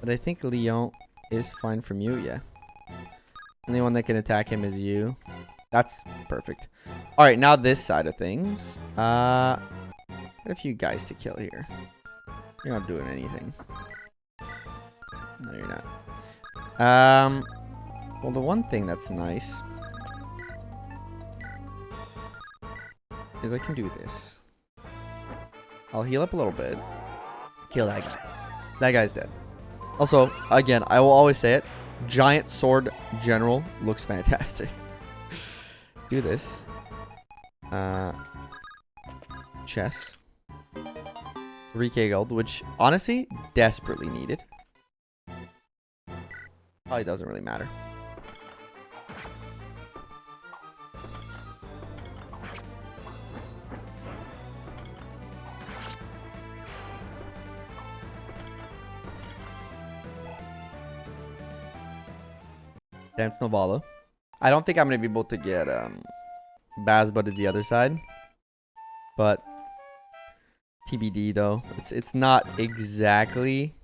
[SPEAKER 1] But I think Leon is fine from you, yeah. Only one that can attack him is you. That's perfect. Alright, now this side of things. Got a few guys to kill here. You're not doing anything. No, you're not. Well, the one thing that's nice is I can do this. I'll heal up a little bit. Kill that guy. That guy's dead. Also, again, I will always say it. Giant sword general looks fantastic. Do this. Chess. 3k gold, which honestly, desperately needed. Probably doesn't really matter. Dance Novalo. I don't think I'm gonna be able to get Bazba to the other side, but TBD though. It's not exactly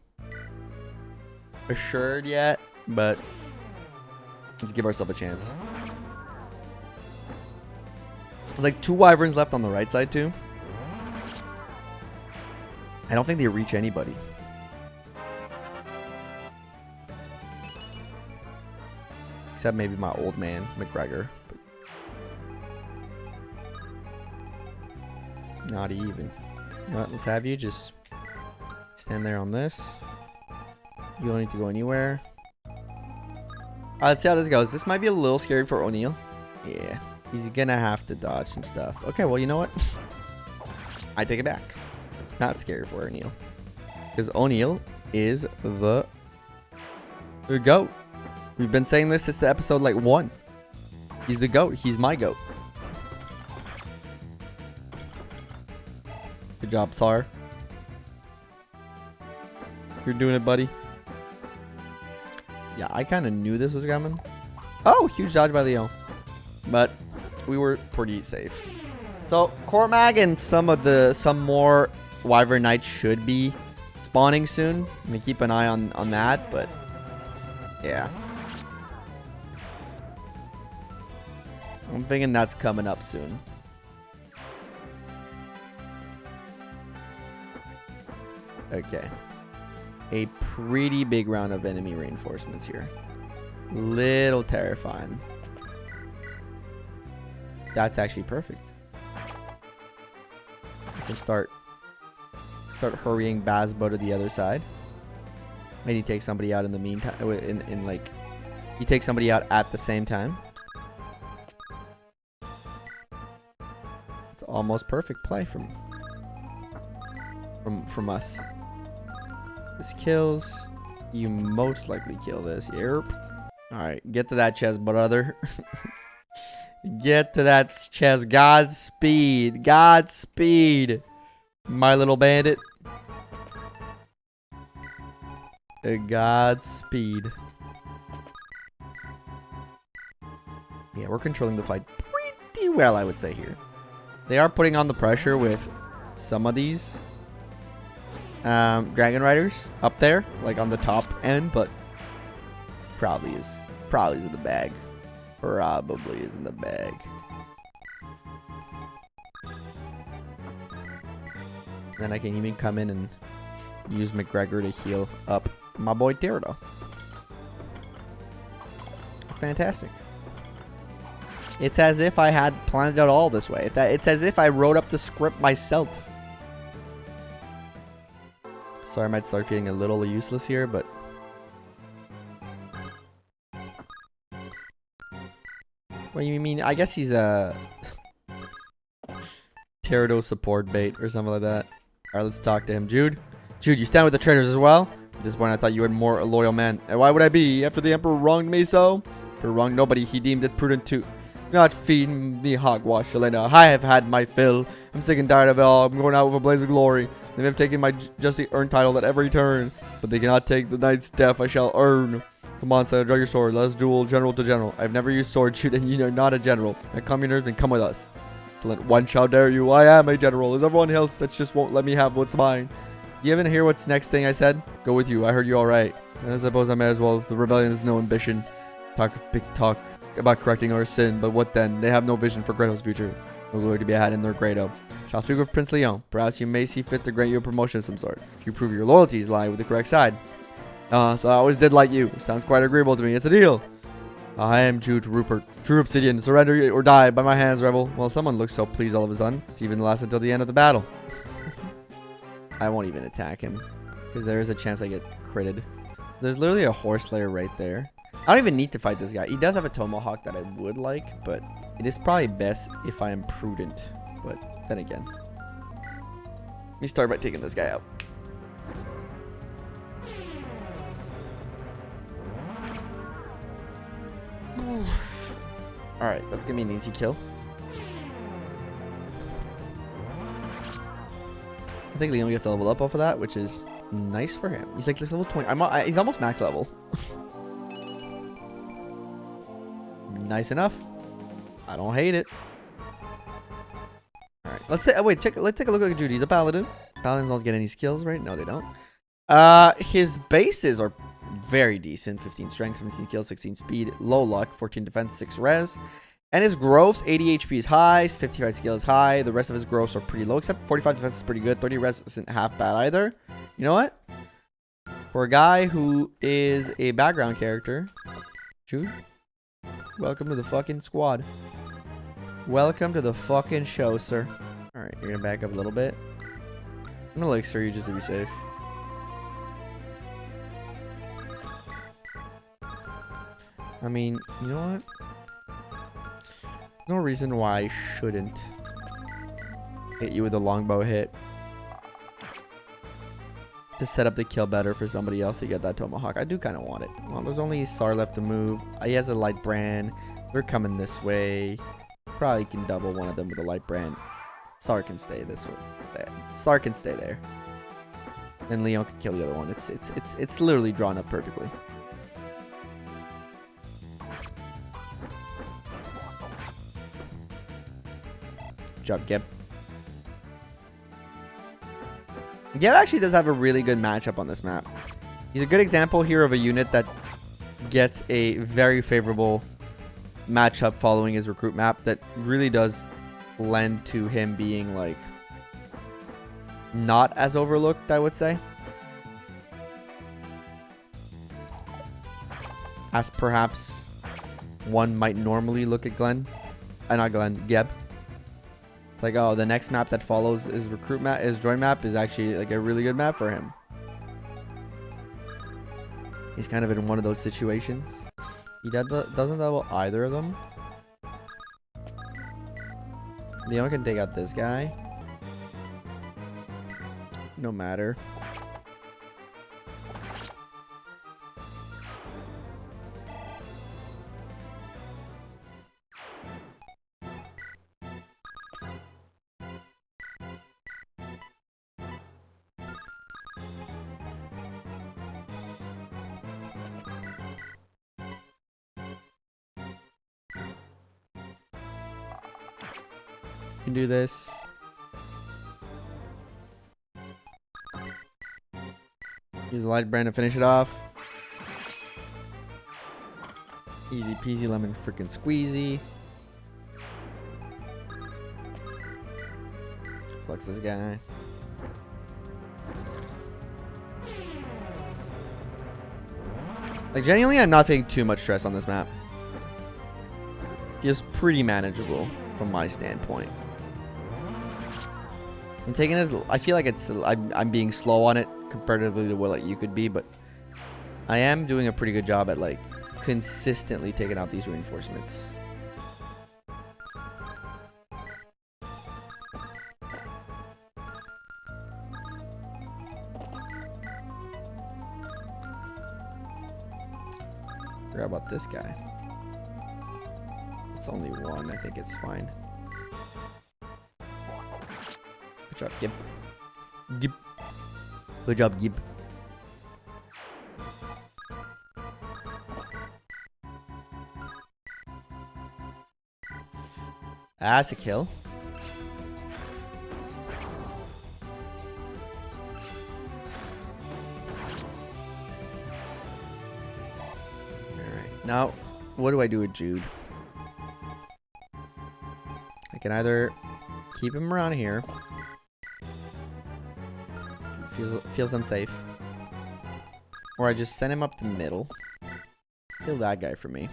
[SPEAKER 1] assured yet, but let's give ourselves a chance. There's like 2 wyverns left on the right side too. I don't think they reach anybody. Except maybe my old man, McGregor. But not even. You know what? Let's have you just stand there on this. You don't need to go anywhere. Let's see how this goes. This might be a little scary for O'Neil. Yeah. He's gonna have to dodge some stuff. Okay, well, you know what? I take it back. It's not scary for O'Neil. Because O'Neil is the GOAT. We've been saying this since the episode like 1. He's the GOAT. He's my GOAT. Good job, Sar. You're doing it, buddy. Yeah, I kind of knew this was coming. Oh, huge dodge by Leo. But we were pretty safe. So Cormag and some more Wyvern Knights should be spawning soon. I'm gonna keep an eye on that, but yeah. I'm thinking that's coming up soon. Okay. A pretty big round of enemy reinforcements here. Little terrifying. That's actually perfect. I can start hurrying Bazbo to the other side. Maybe take somebody out in the meantime. In like, you take somebody out at the same time. It's almost perfect play from us. This kills. You most likely kill this. Yerp. Alright, get to that chest, brother. Get to that chest. Godspeed. Godspeed. My little bandit. Godspeed. Yeah, we're controlling the fight pretty well, I would say here. They are putting on the pressure with some of these Dragon Riders up there, like on the top end, but probably is in the bag. Probably is in the bag. Then I can even come in and use McGregor to heal up my boy Terodor. It's fantastic. It's as if I had planned it all this way. It's as if I wrote up the script myself. Sorry, I might start feeling a little useless here, but what do you mean? I guess he's a Terodor support bait or something like that. All right, let's talk to him. Jude, you stand with the traitors as well? At this point, I thought you were more a loyal man. And why would I be? After the Emperor wronged me so? For wronged nobody, he deemed it prudent to not feed me hogwash, Elena. I have had my fill. I'm sick and tired of it all. I'm going out with a blaze of glory. They have taken my justly earned title at every turn, but they cannot take the knight's death I shall earn. Come on, Santa, drag your sword. Let us duel general to general. I've never used sword shoot, and you are not a general. Now come, your nerves, and come with us. Excellent. One shall dare you. I am a general. Is everyone else that just won't let me have what's mine? You even hear what's next thing I said? Go with you. I heard you all right. And I suppose I may as well. The rebellion has no ambition. Big talk about correcting our sin, but what then? They have no vision for Grado's future. No glory to be had in their Grado. Shall speak with Prince Leon. Perhaps you may see fit to grant you a promotion of some sort. If you prove your loyalties lie with the correct side. So I always did like you. Sounds quite agreeable to me. It's a deal. I am Jude Rupert. True Obsidian. Surrender or die by my hands, rebel. Well, someone looks so pleased all of a sudden. It's even last until the end of the battle. I won't even attack him. Because there is a chance I get critted. There's literally a horse slayer right there. I don't even need to fight this guy. He does have a tomahawk that I would like, but it is probably best if I am prudent. But then again. Let me start by taking this guy out. Alright, that's gonna be an easy kill. I think Leon gets to level up off of that, which is nice for him. He's like level 20. He's almost max level. Nice enough. I don't hate it. Alright, let's take a look at Jude. He's a paladin. Paladins don't get any skills, right? No, they don't. His bases are very decent. 15 strength, 17 kills, 16 speed, low luck, 14 defense, 6 res. And his growths, 80 HP is high, 55 skill is high. The rest of his growths are pretty low, except 45 defense is pretty good. 30 res isn't half bad either. You know what? For a guy who is a background character, Jude, welcome to the fucking squad. Welcome to the fucking show, sir. Alright, you're gonna back up a little bit. I'm gonna elixir you just to be safe. I mean, you know what? No reason why I shouldn't hit you with a longbow hit to set up the kill better for somebody else to get that tomahawk. I do kind of want it. Well, there's only Sar left to move. He has a light brand. They're coming this way. Probably can double one of them with a light brand. Sar can stay this way. There. Sar can stay there. And Leon can kill the other one. It's literally drawn up perfectly. Good job, Geb. Geb actually does have a really good matchup on this map. He's a good example here of a unit that gets a very favorable matchup following his recruit map that really does lend to him being like not as overlooked, I would say, as perhaps one might normally look at Glenn. Not Glenn, Geb. It's like, oh, the next map that follows his recruit map, his join map, is actually like a really good map for him. He's kind of in one of those situations. He doesn't level either of them. Leon can take out this guy. No matter. Can do this. Use the light brand to finish it off. Easy peasy lemon freaking squeezy. Flex this guy. Like, genuinely, I'm not taking too much stress on this map. Feels pretty manageable from my standpoint. I'm taking it. I feel like I'm being slow on it comparatively to what you could be, but I am doing a pretty good job at like consistently taking out these reinforcements. Forgot about this guy. It's only one. I think it's fine. Good job, Gib. Gib. Good job, Gib. That's a kill. Alright, now what do I do with Jude? I can either keep him around here. Feels unsafe. Or I just send him up the middle. Kill that guy for me.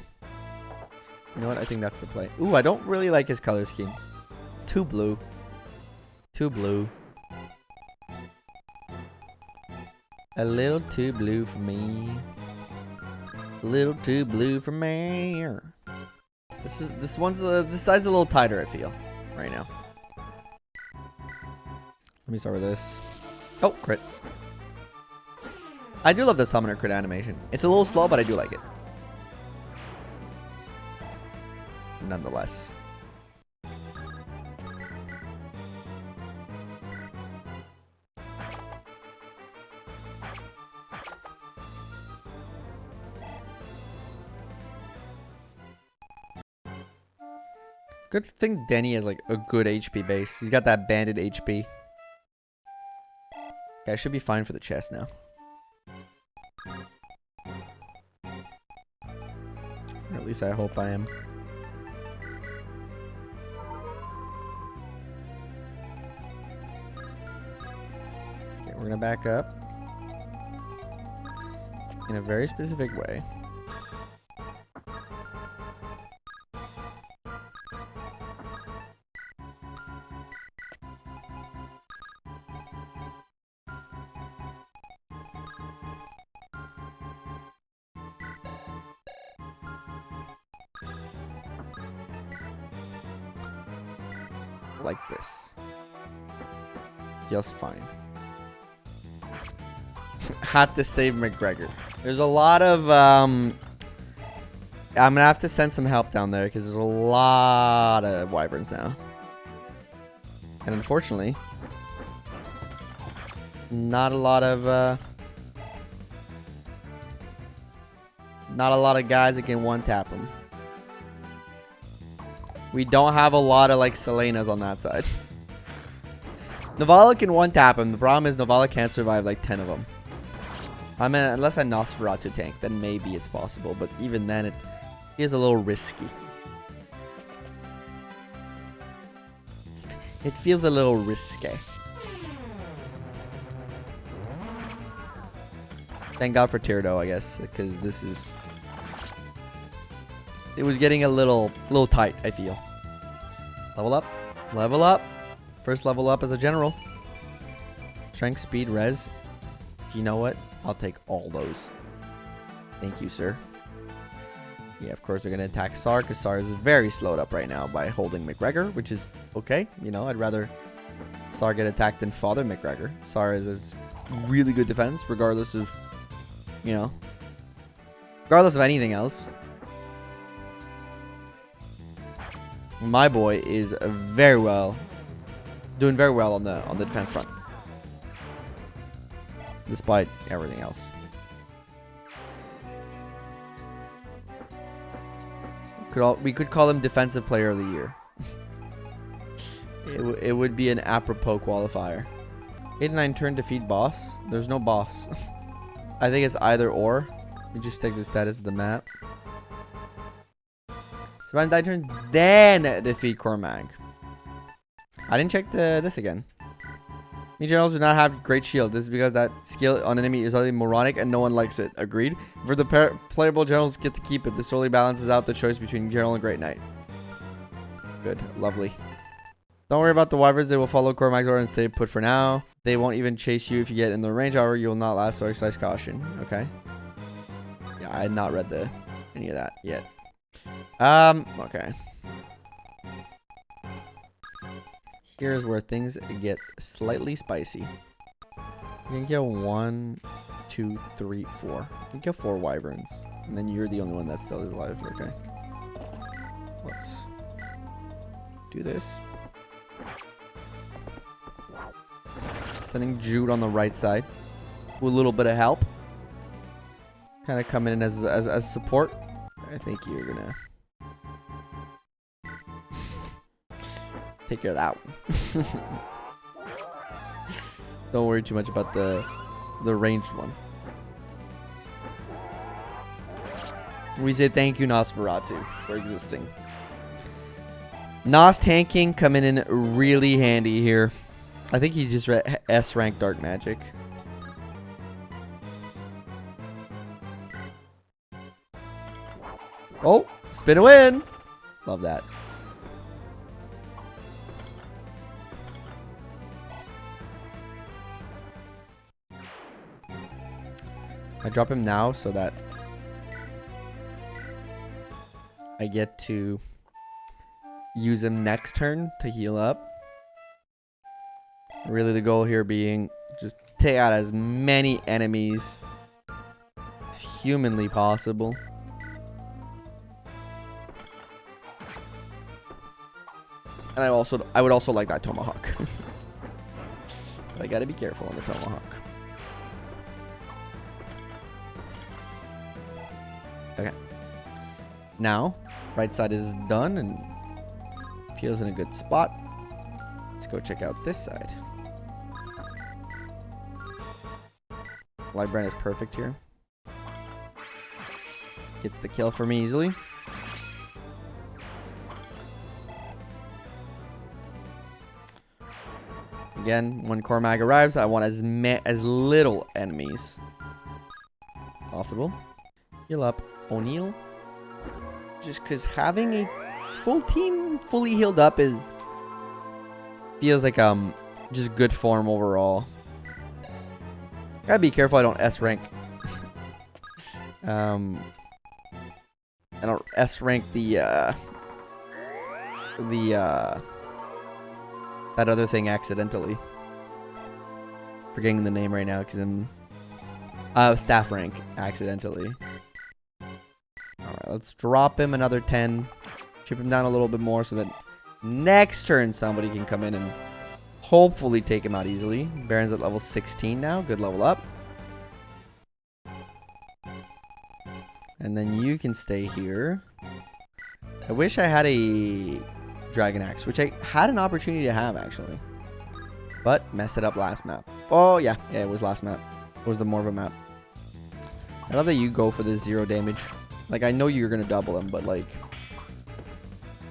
[SPEAKER 1] You know what? I think that's the play. Ooh, I don't really like his color scheme. It's too blue. Too blue. A little too blue for me. A little too blue for me. This one's this side's a little tighter, I feel, right now. Let me start with this. Oh, crit. I do love the summoner crit animation. It's a little slow, but I do like it. Nonetheless. Good thing Denny has like a good HP base. He's got that banded HP. Okay, I should be fine for the chest now. Or at least I hope I am. Okay, we're gonna back up in a very specific way. Like this. Just fine. Had to save McGregor. There's a lot of I'm gonna have to send some help down there because there's a lot of wyverns now. And unfortunately, not a lot of guys that can one tap them. We don't have a lot of like Selenas on that side. Navala can one tap him. The problem is Navala can't survive like 10 of them. I mean, unless I Nosferatu tank, then maybe it's possible. But even then, it is a little risky. It feels a little risque. Thank God for Tyranno, I guess, because this is... It was getting a little tight, I feel. Level up. Level up. First level up as a general. Strength, speed, res. You know what? I'll take all those. Thank you, sir. Yeah, of course they're going to attack Sar, because Sar is very slowed up right now by holding McGregor, which is okay. You know, I'd rather Sar get attacked than Father McGregor. Sar is really good defense, regardless of, you know, regardless of anything else. My boy is doing very well on the defense front, despite everything else. We could call him Defensive Player of the Year. It would be an apropos qualifier. 8-9 turn defeat boss. There's no boss. I think it's either or. We just take the status of the map. Survive die turn, then defeat Cormag. I didn't check this again. Me generals do not have great shield. This is because that skill on enemy is utterly moronic and no one likes it. Agreed. For the playable generals get to keep it. This solely balances out the choice between general and great knight. Good. Lovely. Don't worry about the wyverns. They will follow Cormag's order and stay put for now. They won't even chase you if you get in the range. However, you will not last, so exercise caution. Okay. Yeah, I had not read any of that yet. Okay. Here's where things get slightly spicy. You can kill 1, 2, 3, 4. You can kill 4 wyverns. And then you're the only one that still is alive. Okay. Let's do this. Sending Jude on the right side with a little bit of help. Kind of come in as support. I think you're gonna take care of that one. Don't worry too much about the ranged one. We say thank you, Nosferatu, for existing. Nos tanking coming in really handy here. I think he just read S rank Dark Magic. Oh, spin a win. Love that. I drop him now so that I get to use him next turn to heal up. Really the goal here being just take out as many enemies as humanly possible. And I would also like that tomahawk. But I gotta be careful on the tomahawk. Okay. Now, right side is done and feels in a good spot. Let's go check out this side. Lightbrand is perfect here. Gets the kill for me easily. Again, when Cormag arrives, I want as little enemies possible. Heal up O'Neill. Just because having a full team fully healed up feels like just good form overall. Gotta be careful I don't S rank. I don't S rank that other thing accidentally. Forgetting the name right now because I'm staff rank accidentally. Alright, let's drop him another 10. Chip him down a little bit more so that next turn somebody can come in and hopefully take him out easily. Baron's at level 16 now. Good level up. And then you can stay here. I wish I had a Dragon Axe, which I had an opportunity to have actually. But messed it up last map. Oh yeah, it was last map. It was the more of a map. I love that you go for the 0 damage. Like, I know you're gonna double him, but like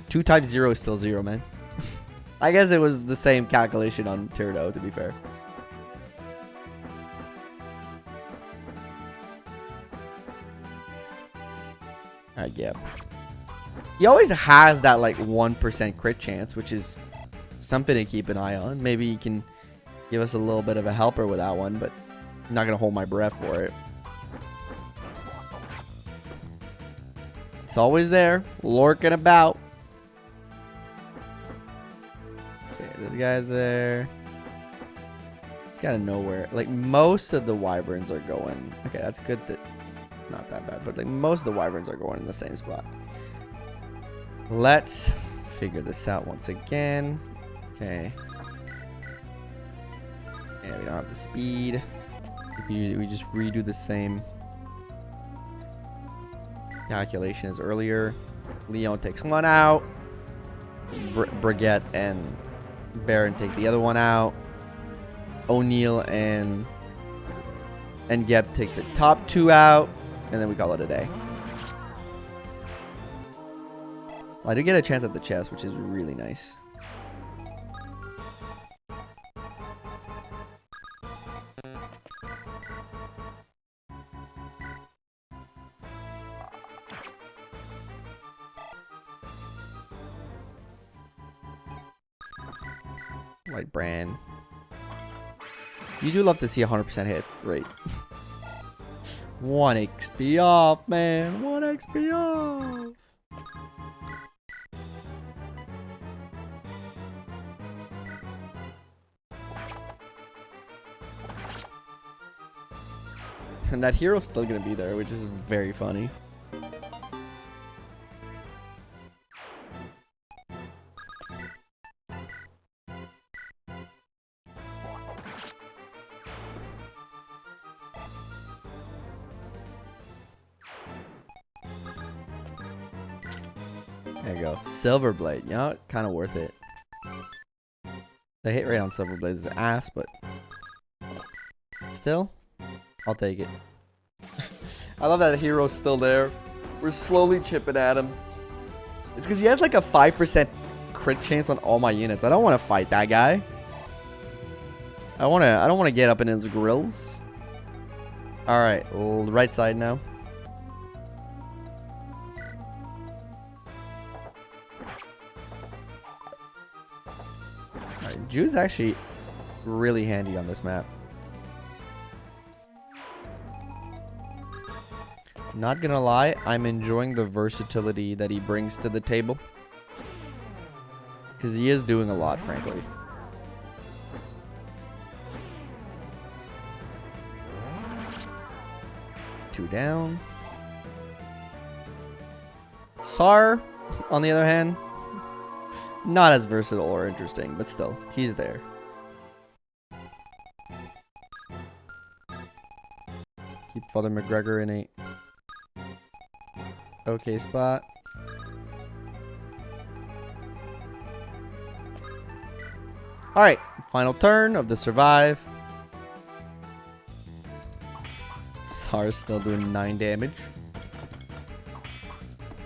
[SPEAKER 1] 2 times 0 is still 0, man. I guess it was the same calculation on Tyranno, to be fair. Alright, yeah. He always has that like 1% crit chance, which is something to keep an eye on. Maybe he can give us a little bit of a helper with that one, but I'm not gonna hold my breath for it. It's always there, lurking about. Okay, this guy's there. Gotta know where. Like, most of the wyverns are going. Okay, that's good. That not that bad, but like most of the wyverns are going in the same spot. Let's figure this out once again. Okay. Yeah, we don't have the speed. We just redo the same calculation as earlier. Leon takes one out. Brigitte and Baron take the other one out. O'Neill and Geb take the top 2 out. And then we call it a day. Well, I did get a chance at the chest, which is really nice. White brand. You do love to see 100% hit rate. 1 XP off, man. 1 XP off. And that hero's still gonna be there, which is very funny. There you go. Silverblade. You know, kind of worth it. The hit rate on Silverblade is ass, but still, I'll take it. I love that hero's still there. We're slowly chipping at him. It's because he has like a 5% crit chance on all my units. I don't want to fight that guy. I don't want to get up in his grills. All right, right side now. Alright, Jude's actually really handy on this map. Not gonna lie, I'm enjoying the versatility that he brings to the table. Because he is doing a lot, frankly. Two down. Sar, on the other hand, not as versatile or interesting, but still, he's there. Keep Father McGregor in a okay spot. Alright, final turn of the survive. Sar's still doing 9 damage.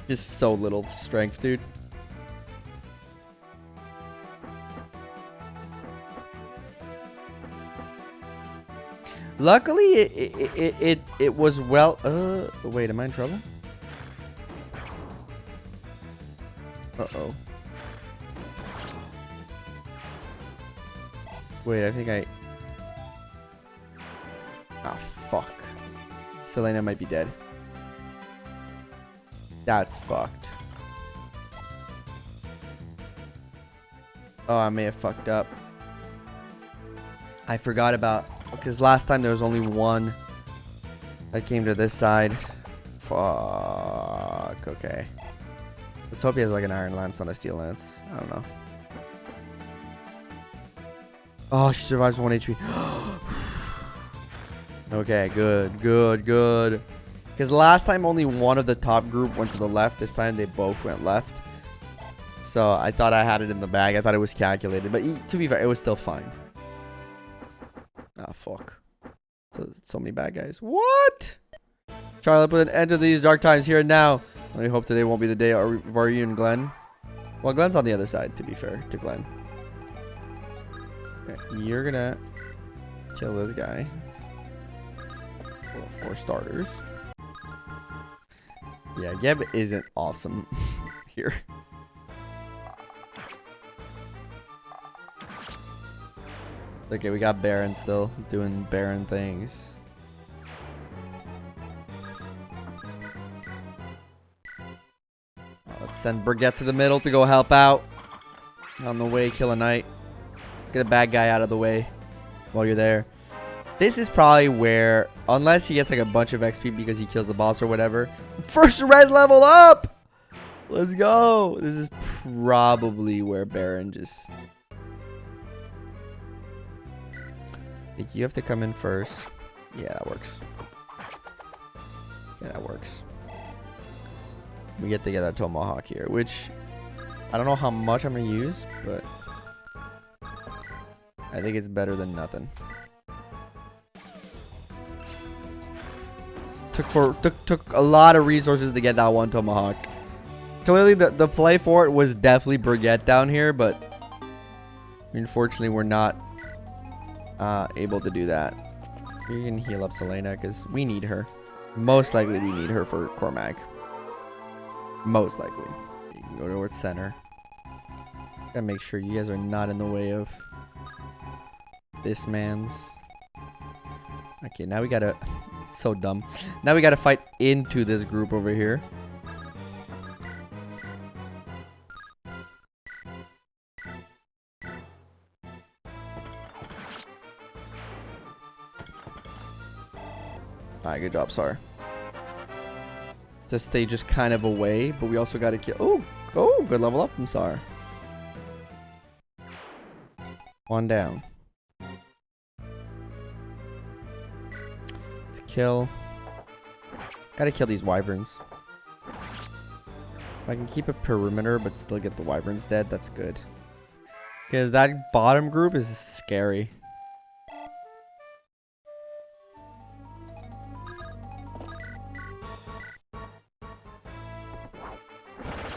[SPEAKER 1] Just so little strength, dude. Luckily, it was well. Wait, am I in trouble? Uh-oh. Wait, I think I... Ah, fuck. Selena might be dead. That's fucked. Oh, I may have fucked up. I forgot about... Because last time there was only one that came to this side. Fuck. Okay. Let's hope he has like an iron lance, not a steel lance. I don't know. Oh, she survives 1 HP. Okay, good, good, good. Because last time only one of the top group went to the left. This time they both went left. So I thought I had it in the bag. I thought it was calculated. But to be fair, it was still fine. Ah, fuck. So many bad guys. What? Charlie, put an end to these dark times here and now. I hope today won't be the day of our and Glenn. Well, Glenn's on the other side, to be fair to Glenn. Okay, you're gonna kill this guy. Well, for starters. Yeah, Geb isn't awesome here. Okay, we got Baron still doing Baron things. Let's send Brigitte to the middle to go help out. On the way, kill a knight. Get a bad guy out of the way while you're there. This is probably where, unless he gets like a bunch of XP because he kills the boss or whatever. First res level up! Let's go! This is probably where Baron just... I think you have to come in first. Yeah, that works. Okay, that works. We get to get that Tomahawk here, which I don't know how much I'm going to use, but I think it's better than nothing. Took a lot of resources to get that one Tomahawk. Clearly, the play for it was definitely Brigitte down here, but unfortunately, we're not able to do that. We can heal up Selena because we need her. Most likely, we need her for Cormac. Most likely. You can go towards center. Gotta make sure you guys are not in the way of this man's. Okay, now we gotta... So dumb. Now we gotta fight into this group over here. Alright, good job, Sar. To stay just kind of away, but we also gotta kill... Oh, good level up from Sar. One down. Kill. Gotta kill these wyverns. If I can keep a perimeter but still get the wyverns dead, that's good. Because that bottom group is scary.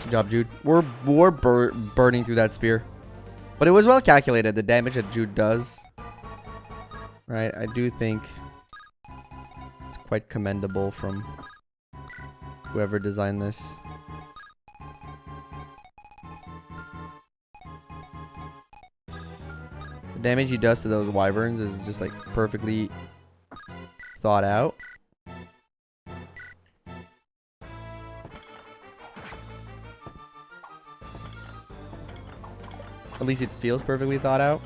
[SPEAKER 1] Good job, Jude. We're burning through that spear. But it was well calculated, the damage that Jude does. Right, I do think... quite commendable from whoever designed this. The damage he does to those wyverns is just like perfectly thought out. At least it feels perfectly thought out.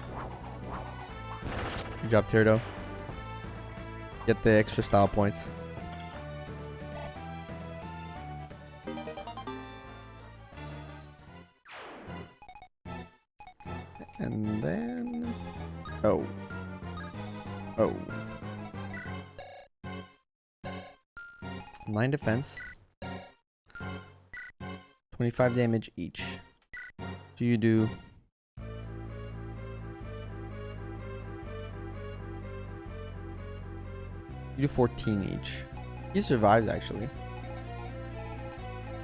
[SPEAKER 1] Good job, Tirdo. Get the extra style points. And then... Oh. Oh. 9 defense. 25 damage each. Do you do... You do 14 each. He survives, actually.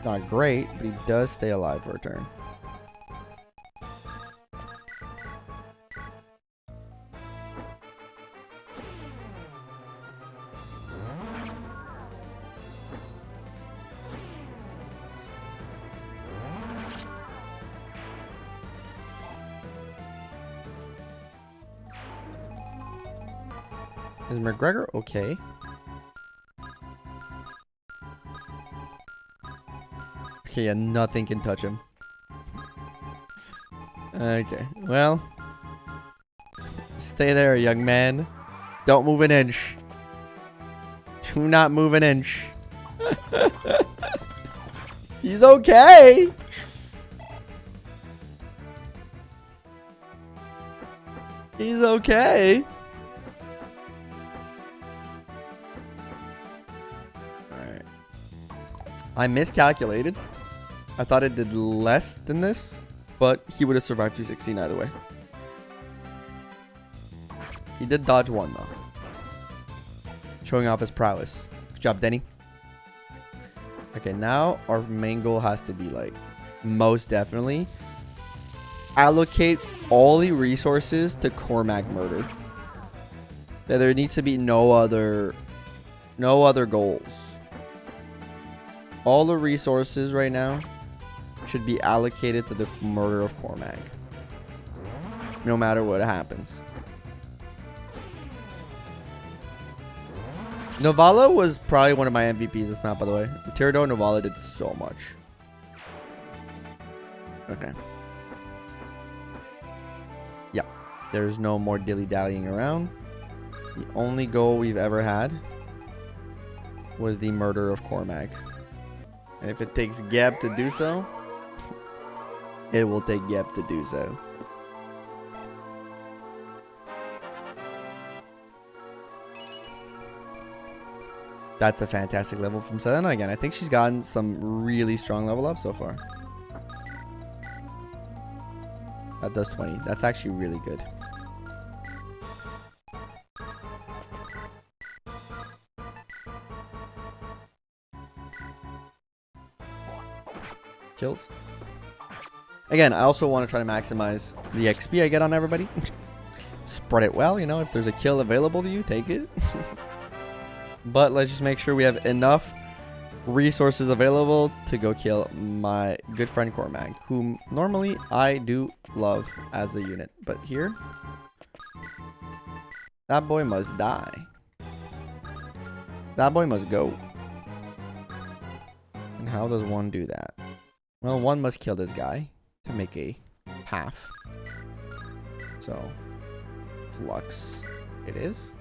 [SPEAKER 1] Not great, but he does stay alive for a turn. Is McGregor okay? Okay, yeah, nothing can touch him. Okay, well. Stay there, young man. Don't move an inch. Do not move an inch. He's okay. He's okay. Alright. I miscalculated. I thought it did less than this, but he would have survived 216 either way. He did dodge 1 though. Showing off his prowess. Good job, Denny. Okay, now our main goal has to be like, most definitely, allocate all the resources to Cormac murder. There needs to be no other goals. All the resources right now should be allocated to the murder of Cormac. No matter what happens. Novala was probably one of my MVPs this map, by the way. Tirado and Novala did so much. Okay. Yeah. There's no more dilly-dallying around. The only goal we've ever had was the murder of Cormac. And if it takes Geb to do so, it will take Geb to do so. That's a fantastic level from Selena again. I think she's gotten some really strong level up so far. That does 20. That's actually really good. Kills. Again, I also want to try to maximize the XP I get on everybody. Spread it well, you know, if there's a kill available to you, take it. But let's just make sure we have enough resources available to go kill my good friend Cormac, whom normally I do love as a unit. But here, that boy must die. That boy must go. And how does one do that? Well, one must kill this guy to make a path. So, flux it is.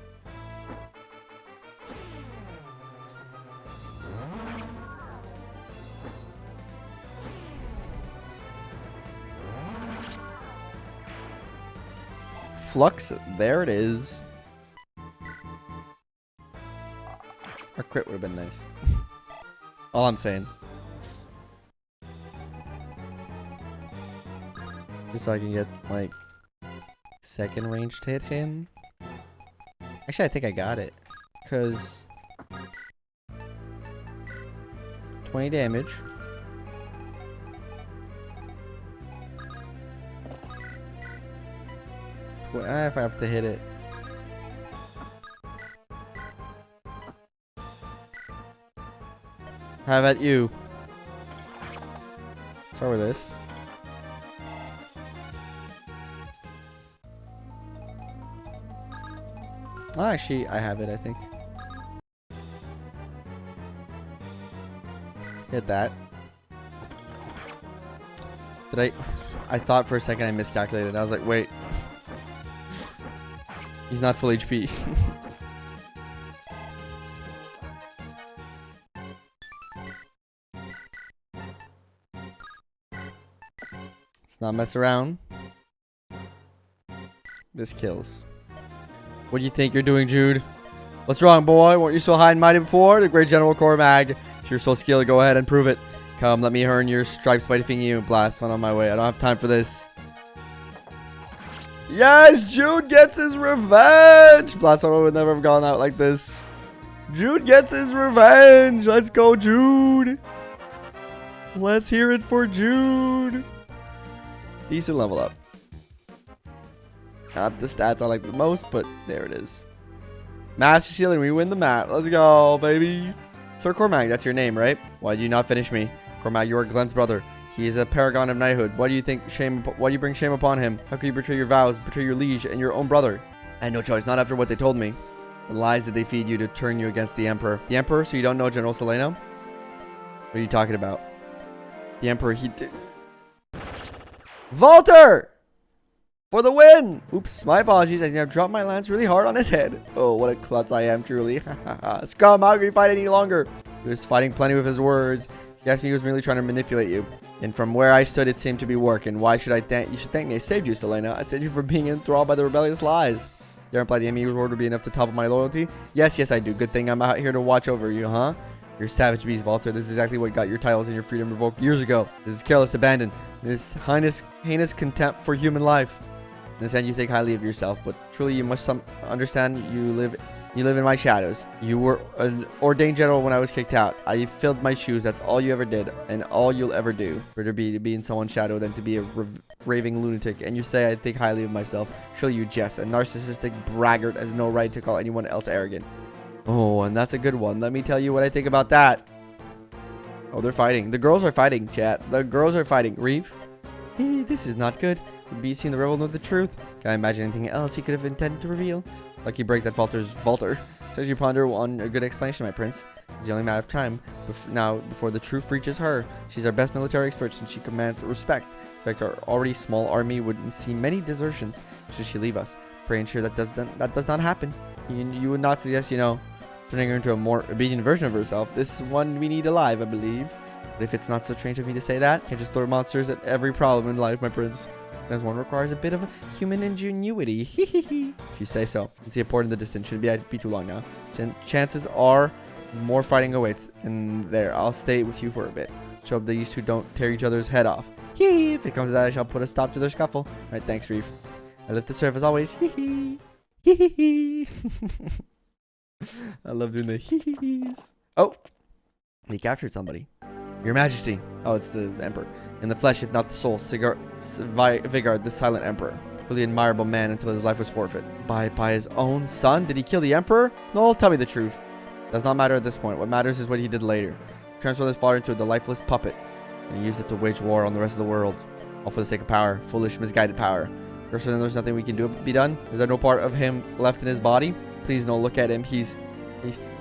[SPEAKER 1] Flux, there it is. A crit would have been nice. All I'm saying. Just so I can get, like, second range to hit him. Actually, I think I got it. Because 20 damage. If I have to hit it. How about you? Start with this. Oh, actually, I have it, I think. Hit that. Did I thought for a second I miscalculated. I was like, wait. He's not full HP. Let's not mess around. This kills. What do you think you're doing, Jude? What's wrong, boy? Weren't you so high and mighty before? The great General Cormag. If you're so skilled, go ahead and prove it. Come, let me earn your stripes by defeating you. Blast on my way. I don't have time for this. Yes, Jude gets his revenge. Blast on would never have gone out like this. Jude gets his revenge. Let's go, Jude. Let's hear it for Jude. Decent level up. Not the stats I like the most, but there it is. Master Sealing, we win the map. Let's go, baby. Sir Cormac, that's your name, right? Why did you not finish me? Cormac, you are Glenn's brother. He is a paragon of knighthood. Why do you think why do you bring shame upon him? How could you betray your vows, betray your liege and your own brother? I had no choice, not after what they told me. The lies that they feed you to turn you against the Emperor. The Emperor, so you don't know General Seleno? What are you talking about? The Emperor, he did... Walter! For the win! Oops, my apologies. I think I've dropped my lance really hard on his head. Oh, what a klutz I am, truly. Scum, how can you fight any longer? He was fighting plenty with his words. He asked me he was merely trying to manipulate you. And from where I stood, it seemed to be working. Why should I thank you? Should thank me. I saved you, Selena. I saved you from being enthralled by the rebellious lies. Dare imply the enemy's word would be enough to topple my loyalty? Yes, yes, I do. Good thing I'm out here to watch over you, huh? You're savage beast, Walter. This is exactly what got your titles and your freedom revoked years ago. This is careless abandon. This heinous contempt for human life. In this end, you think highly of yourself, but truly you must understand you live in my shadows. You were an ordained general when I was kicked out. I filled my shoes. That's all you ever did, and all you'll ever do. Better to be in someone's shadow than to be a raving lunatic. And you say I think highly of myself. Surely you jest. A narcissistic braggart has no right to call anyone else arrogant. Oh, and that's a good one. Let me tell you what I think about that. Oh, they're fighting. The girls are fighting, chat. The girls are fighting. Reeve? This is not good. Would be seen the rebel know the truth? Can I imagine anything else he could have intended to reveal? Lucky break that falters Walter. Says you ponder on a good explanation, my prince. It's the only matter of time before the truth reaches her. She's our best military expert and she commands respect. Expect our already small army would see many desertions should she leave us. Pray ensure that does not happen. You would not suggest, turning her into a more obedient version of herself. This one we need alive, I believe. But if it's not so strange of me to say that, can't just throw monsters at every problem in life, my prince. As one requires a bit of human ingenuity. If you say so. It's the port in the distance. Shouldn't be too long now. Chances are more fighting awaits. And there, I'll stay with you for a bit. Show up these two don't tear each other's head off. If it comes to that, I shall put a stop to their scuffle. Alright, thanks, Reeve. I lift the surf as always. I love doing the hee-hees. Oh! He captured somebody. Your Majesty. Oh, it's the Emperor. In the flesh, if not the soul, Vigard, the silent Emperor. Truly admirable man until his life was forfeit. By his own son? Did he kill the Emperor? No, tell me the truth. Does not matter at this point. What matters is what he did later. Transformed his father into a lifeless puppet. And he used it to wage war on the rest of the world. All for the sake of power. Foolish, misguided power. You're certain there's nothing we can be done? Is there no part of him left in his body? Please no, look at him. He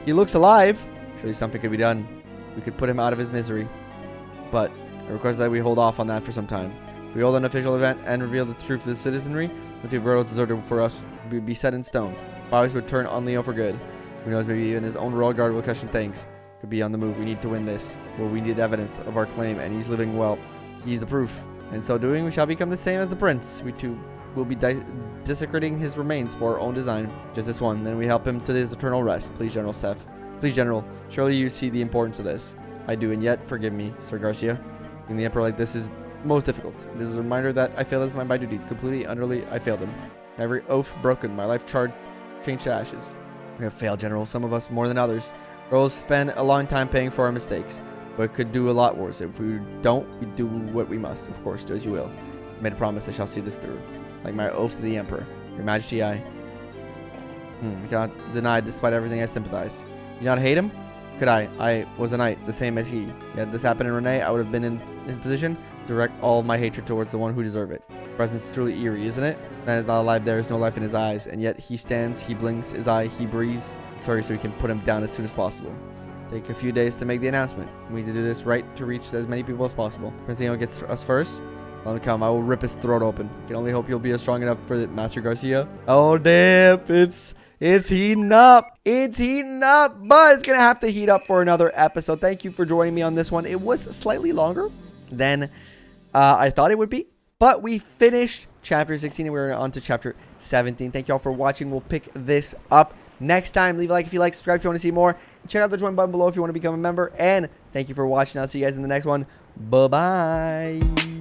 [SPEAKER 1] looks alive. Surely something could be done. We could put him out of his misery. But I request that we hold off on that for some time. If we hold an official event and reveal the truth to the citizenry, the two worlds deserted for us would be set in stone. Bowers would turn on Leo for good. Who knows, maybe even his own royal guard will question things. Could be on the move. We need to win this. Well, we need evidence of our claim, and he's living well. He's the proof. In so doing, we shall become the same as the prince. We too will be desecrating his remains for our own design. Just this one. Then we help him to his eternal rest. Please, General Seth. Please, General. Surely you see the importance of this. I do, and yet, forgive me, Sir Garcia. Being the Emperor like this is most difficult. It is a reminder that I failed as my duties. Completely, utterly, I failed them. Every oath broken, my life changed to ashes. We have failed, General. Some of us more than others. Girls spend a long time paying for our mistakes, but could do a lot worse. If we don't, we do what we must. Of course, do as you will. I made a promise I shall see this through. Like my oath to the Emperor. Your Majesty, I cannot deny despite everything I sympathize. You not hate him? Could I? I was a knight, the same as he. Had this happened in Renais, I would have been in in his position, direct all my hatred towards the one who deserve it. Presence is truly eerie, isn't it? Man is not alive, there is no life in his eyes, and yet he stands, he blinks his eye, he breathes. Sorry, so we can put him down as soon as possible. Take a few days to make the announcement. We need to do this right to reach as many people as possible. Prince Eno gets us first. Let him come. I will rip his throat open. Can only hope you'll be strong enough for Master Garcia. Oh, damn. It's heating up. It's heating up, but it's going to have to heat up for another episode. Thank you for joining me on this one. It was slightly longer than I thought it would be, but we finished chapter 16 and we're on to chapter 17. Thank you all for watching. We'll pick this up next time. Leave a like if you like, subscribe if you want to see more. Check out the join button below if you want to become a member. And thank you for watching. I'll see you guys in the next one. Bye-bye.